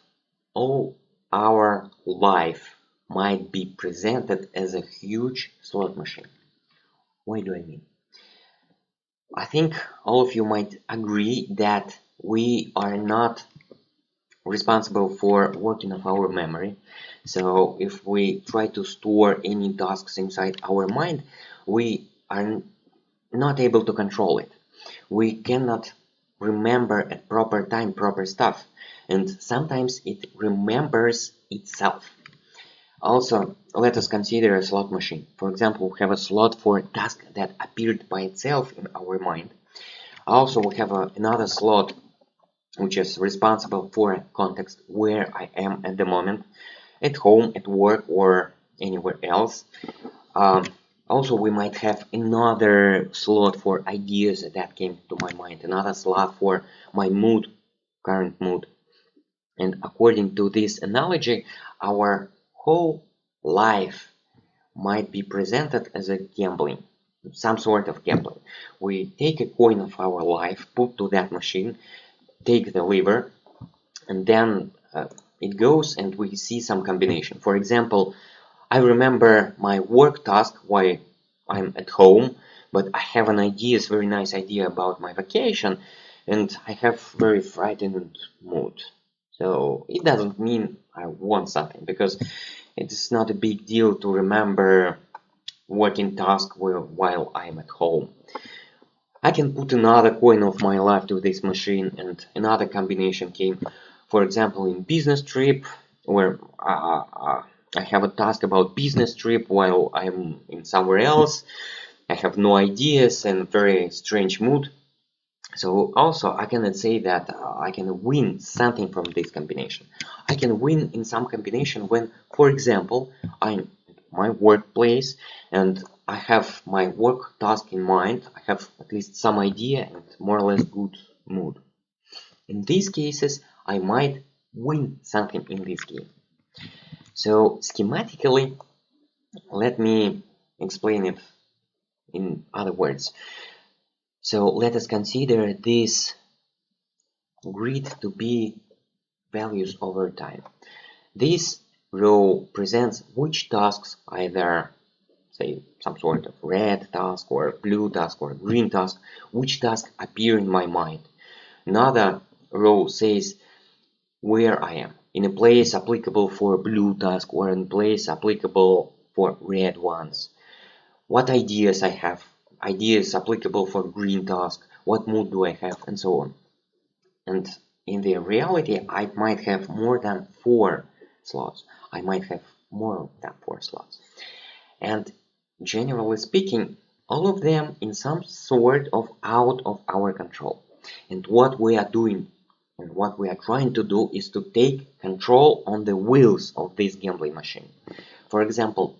all our life might be presented as a huge slot machine. What do I mean? I think all of you might agree that we are not responsible for working of our memory. So if we try to store any tasks inside our mind, we are not able to control it. We cannot remember at proper time proper stuff, and sometimes it remembers itself. Also, let us consider a slot machine. For example, we have a slot for a task that appeared by itself in our mind. Also, we have another slot which is responsible for a context where I am at the moment, at home, at work, or anywhere else. Also, we might have another slot for ideas that came to my mind, another slot for my mood, current mood. And according to this analogy, our whole life might be presented as a gambling, some sort of gambling. We take a coin of our life, put to that machine, take the lever, and then it goes and we see some combination. For example, I remember my work task while I'm at home, but I have an idea, it's a very nice idea about my vacation, and I have very frightened mood. So it doesn't mean I want something, because it's not a big deal to remember working task while I'm at home. I can put another coin of my life to this machine, and another combination came. For example, in business trip, where I have a task about business trip while I'm in somewhere else. I have no ideas and very strange mood. So also I cannot say that I can win something from this combination. I can win in some combination when, for example, I'm at my workplace and I have my work task in mind. I have at least some idea and more or less good mood. In these cases, I might win something in this game. So schematically, let me explain it in other words. So let us consider this grid to be values over time. This row presents which tasks, either say some sort of red task or blue task or green task, which task appear in my mind. Another row says where I am, in a place applicable for blue task or in a place applicable for red ones. What ideas I have, ideas applicable for green task, what mood do I have, and so on. And in the reality, I might have more than 4 slots. I might have more than 4 slots. And generally speaking, all of them in some sort of out of our control. And what we are doing and what we are trying to do is to take control on the wheels of this gambling machine. For example,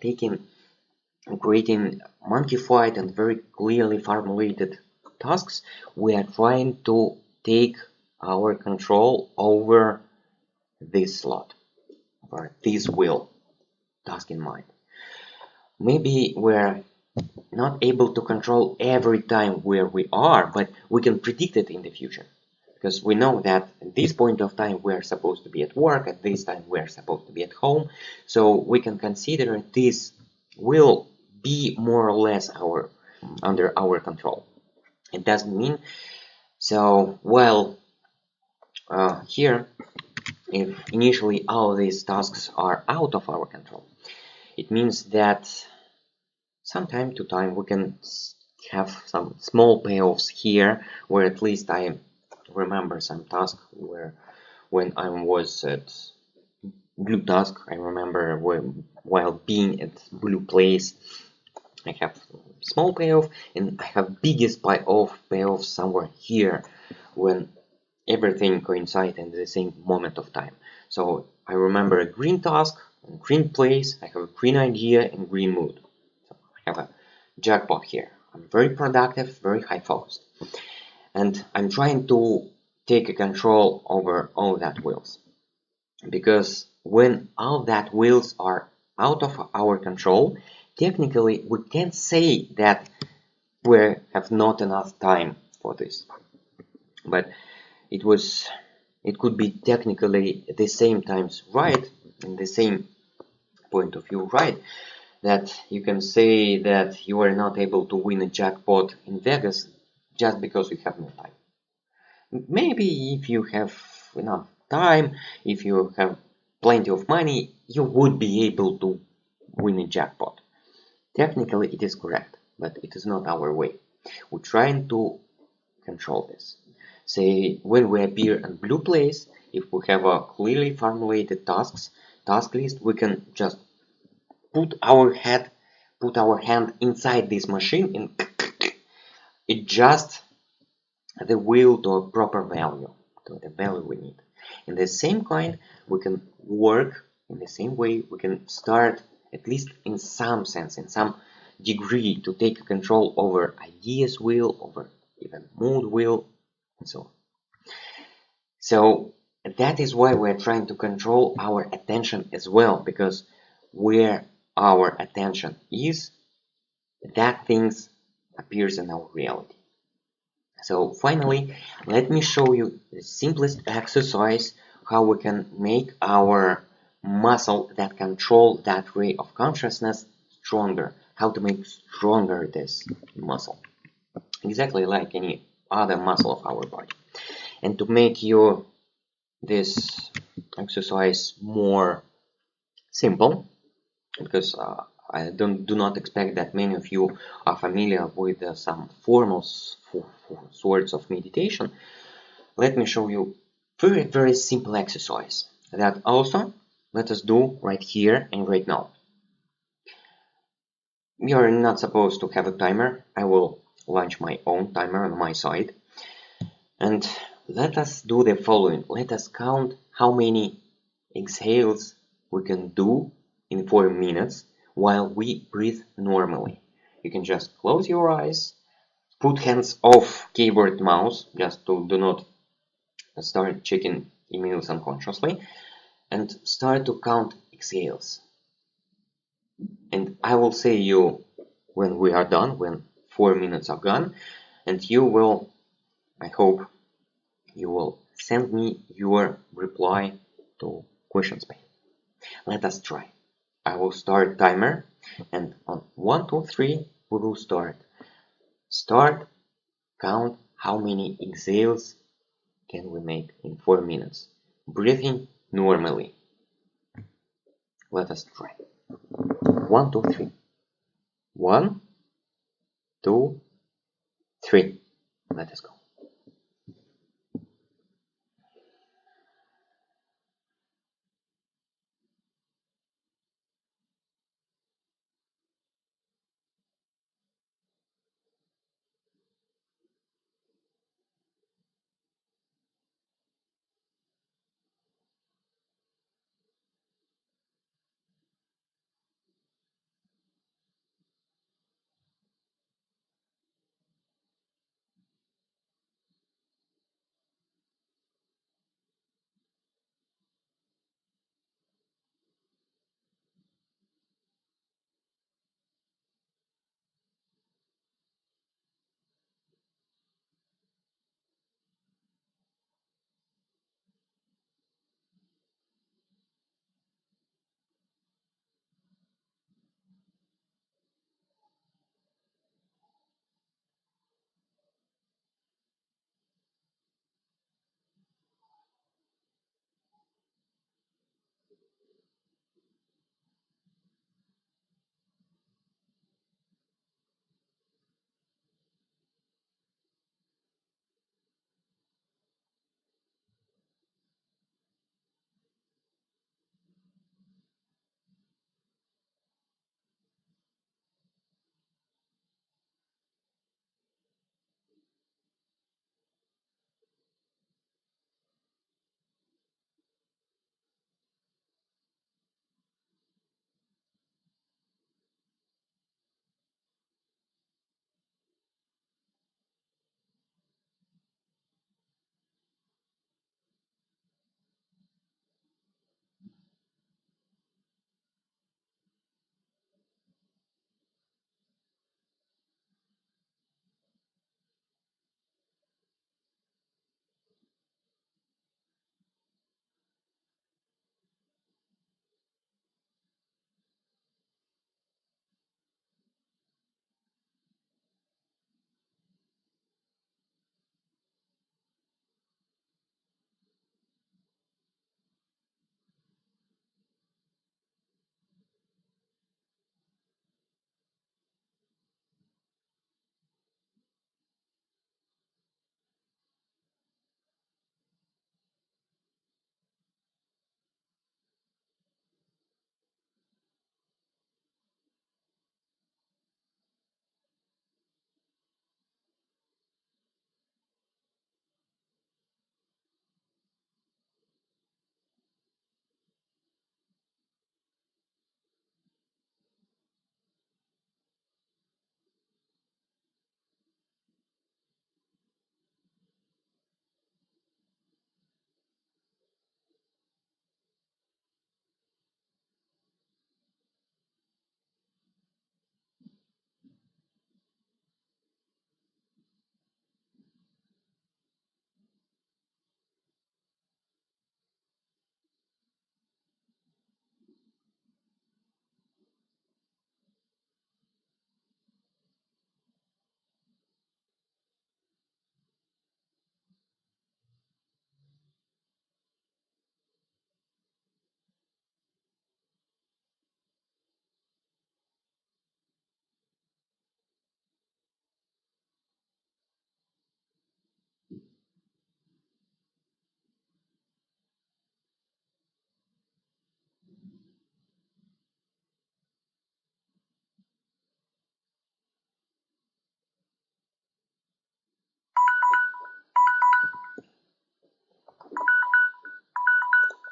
creating monkey-fied and very clearly formulated tasks, we are trying to take our control over this slot, or this wheel, task in mind. Maybe we're not able to control every time where we are, but we can predict it in the future. Because we know that at this point of time we're supposed to be at work, at this time we're supposed to be at home, so we can consider this will be more or less under our control. It doesn't mean so well here if initially all these tasks are out of our control. It means that from time to time we can have some small payoffs here, where at least I remember some task where when I was at blue task, I remember while being at blue place, I have small payoff and I have biggest payoff somewhere here when everything coincides in the same moment of time. So I remember a green task, a green place, I have a green idea and green mood. So I have a jackpot here. I'm very productive, very high focused. And I'm trying to take control over all that wheels. Because when all that wheels are out of our control, technically we can't say that we have not enough time for this. But it could be technically at the same times right, in the same point of view right, that you can say that you are not able to win a jackpot in Vegas just because you have no time. Maybe if you have enough time, if you have plenty of money, you would be able to win a jackpot. Technically it is correct, but it is not our way. We're trying to control this. Say when we appear in blue place, if we have a clearly formulated task list, we can just put our hand inside this machine and adjust the wheel to a proper value, to the value we need. In the same kind, we can work in the same way. We can start, at least in some sense, in some degree, to take control over ideas wheel, over even mood wheel, and so on. So that is why we're trying to control our attention as well, because where our attention is, that things appears in our reality. So finally, let me show you the simplest exercise how we can make our muscle that control that ray of consciousness stronger, how to make stronger this muscle, exactly like any other muscle of our body. And to make you this exercise more simple, because I do not expect that many of you are familiar with some formal sorts of meditation, let me show you very simple exercise that also let us do right here and right now. You are not supposed to have a timer. I will launch my own timer on my side. And let us do the following. Let us count how many exhales we can do in 4 minutes while we breathe normally. You can just close your eyes, put hands off keyboard mouse, just to do not start checking emails unconsciously, and start to count exhales. And I will say you when we are done, when 4 minutes are gone, and you will, I hope, you will send me your reply to question space. Let us try. I will start timer, and on 1, 2, 3 we will start. Start, count how many exhales can we make in 4 minutes. Breathing normally. Let us try. 1, 2, 3. 1, 2, 3. Let us go.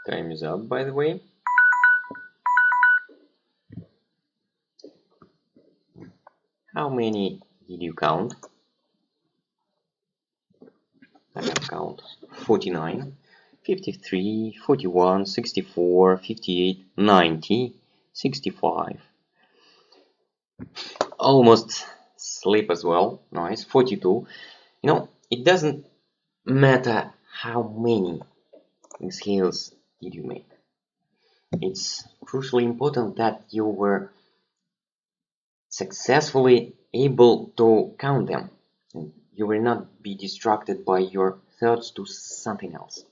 Time is up, by the way. How many did you count? I have count 49, 53, 41, 64, 58, 90, 65. Almost sleep as well. Nice. 42. It doesn't matter how many exhales did you make. it's crucially important that you were successfully able to count them. And you will not be distracted by your thoughts to something else.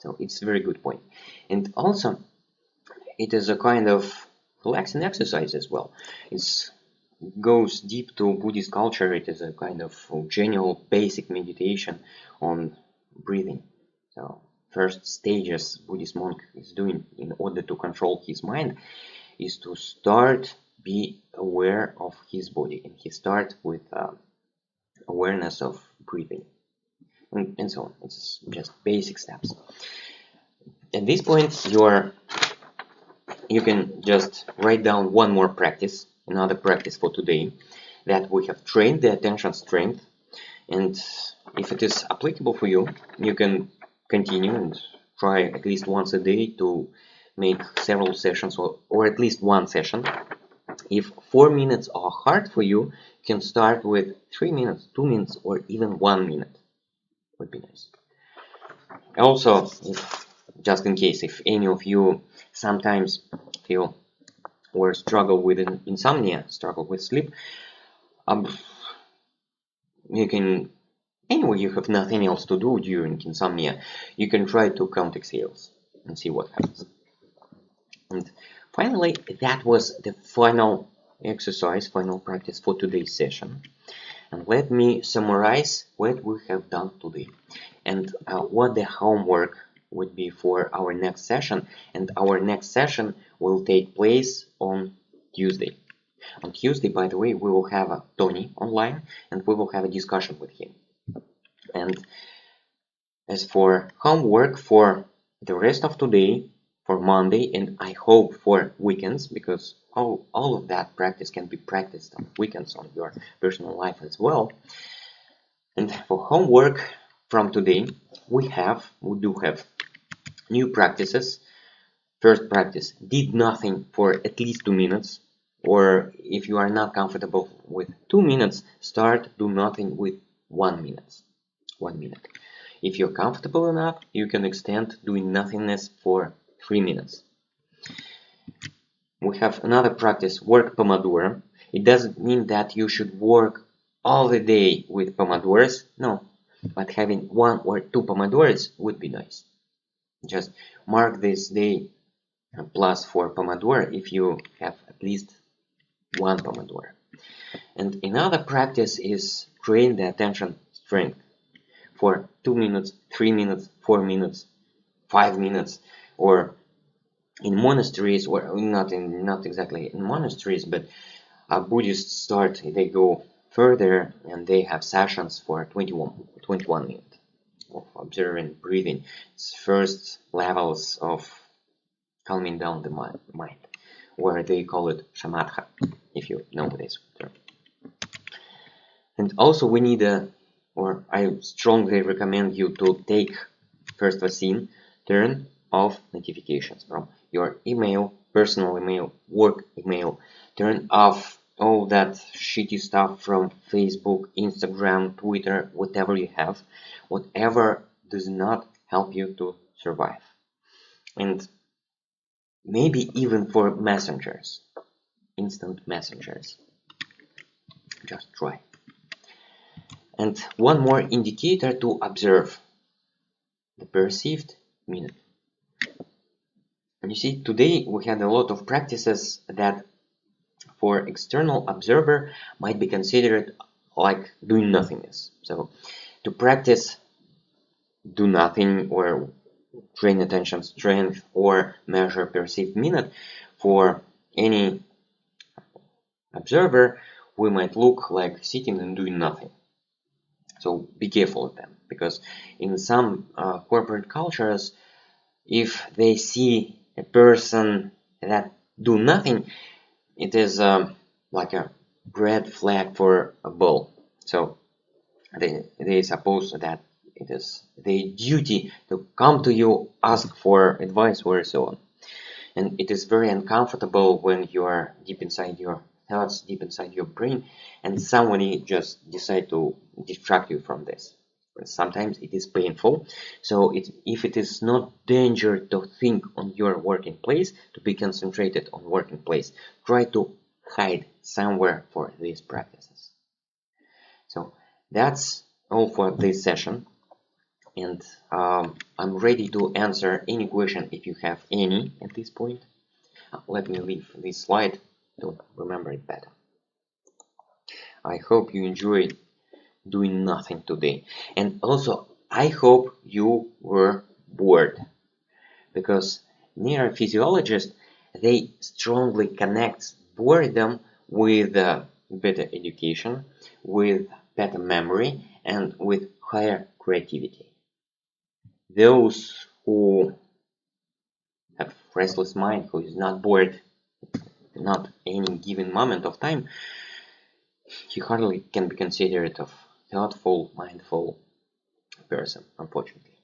So it's a very good point. And also, it is a kind of relaxing exercise as well. It goes deep to Buddhist culture. It is a kind of general basic meditation on breathing. So first stages Buddhist monk is doing in order to control his mind is to start be aware of his body, and he starts with awareness of breathing and so on. It's just basic steps. At this point you can just write down one more practice, another practice for today, that we have trained the attention strength, and if it is applicable for you, you can continue and try at least once a day to make several sessions or at least one session. If 4 minutes are hard for you, you can start with 3 minutes, 2 minutes, or even 1 minute. Would be nice. Also, just in case, if any of you sometimes feel or struggle with insomnia, struggle with sleep, you can, anyway, you have nothing else to do during insomnia, you can try to count exhales and see what happens. And finally, that was the final exercise, final practice for today's session. And let me summarize what we have done today and what the homework would be for our next session. And our next session will take place on Tuesday. On Tuesday, by the way, we will have Tony online and we will have a discussion with him. And as for homework for the rest of today, for Monday, and I hope for weekends, because all of that practice can be practiced on weekends on your personal life as well. And for homework from today, we do have new practices. First practice, did nothing for at least 2 minutes, or if you are not comfortable with 2 minutes, start do nothing with 1 minute. 1 minute. If you're comfortable enough, you can extend doing nothingness for 3 minutes. We have another practice, work Pomodoro. It doesn't mean that you should work all the day with Pomodoros, no, but having 1 or 2 Pomodoros would be nice. Just mark this day plus 4 Pomodoro if you have at least 1 Pomodoro. And another practice is train the attention strength for 2 minutes, 3 minutes, 4 minutes, 5 minutes, or in monasteries, or not exactly in monasteries, but Buddhists they go further and they have sessions for 21 minutes of observing breathing. It's first levels of calming down the mind, where they call it shamatha, if you know this term. And also we need or I strongly recommend you to take first vaccine, turn off notifications from your email, personal email, work email, turn off all that shitty stuff from Facebook, Instagram, Twitter, whatever you have, whatever does not help you to survive. And maybe even for messengers, instant messengers, just try. And one more indicator to observe, the perceived minute. And you see, today we had a lot of practices that for external observer might be considered like doing nothingness. So to practice do nothing or train attention strength or measure perceived minute, for any observer we might look like sitting and doing nothing. So be careful of them, because in some corporate cultures, if they see a person that do nothing, it is like a red flag for a bull. So they suppose that it is their duty to come to you, ask for advice, or so on. And it is very uncomfortable when you are deep inside your thoughts, deep inside your brain, and somebody just decide to distract you from this. Sometimes it is painful. So if it is not danger to think on your working place, to be concentrated on working place, try to hide somewhere for these practices. So that's all for this session, and I'm ready to answer any question if you have any at this point. Let me leave this slide to remember it better. I hope you enjoyed doing nothing today, and also I hope you were bored, because neurophysiologists, they strongly connect boredom with better education, with better memory, and with higher creativity. Those who have restless mind, who is not bored, not any given moment of time, he hardly can be considered a thoughtful, mindful person, unfortunately.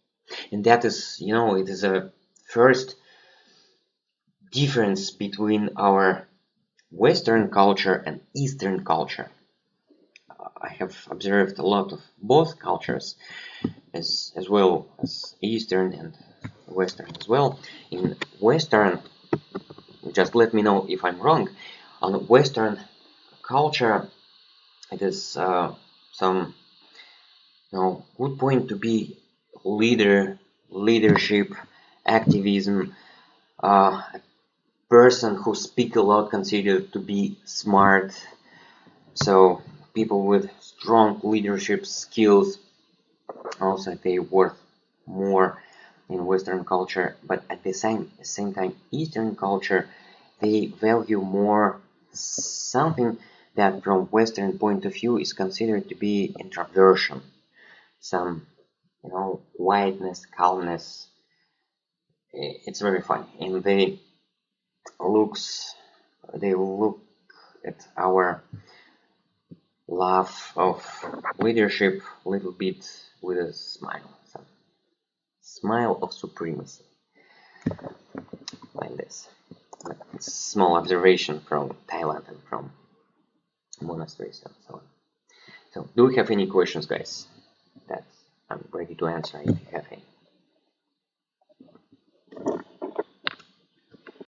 And that is, it is a first difference between our Western culture and Eastern culture. I have observed a lot of both cultures, as well as Eastern and Western as well. In Western, just let me know if I'm wrong, on Western culture, it is some good point to be leadership, activism, a person who speak a lot considered to be smart. So people with strong leadership skills, also they worth more in Western culture, but at the same time Eastern culture, they value more something that from Western point of view is considered to be introversion, some quietness, calmness. It's very funny, and they look at our love of leadership a little bit with a smile, some smile of supremacy, like this. It's a small observation from Thailand and from monasteries and so on. So do you have any questions, guys? That I'm ready to answer if you have any.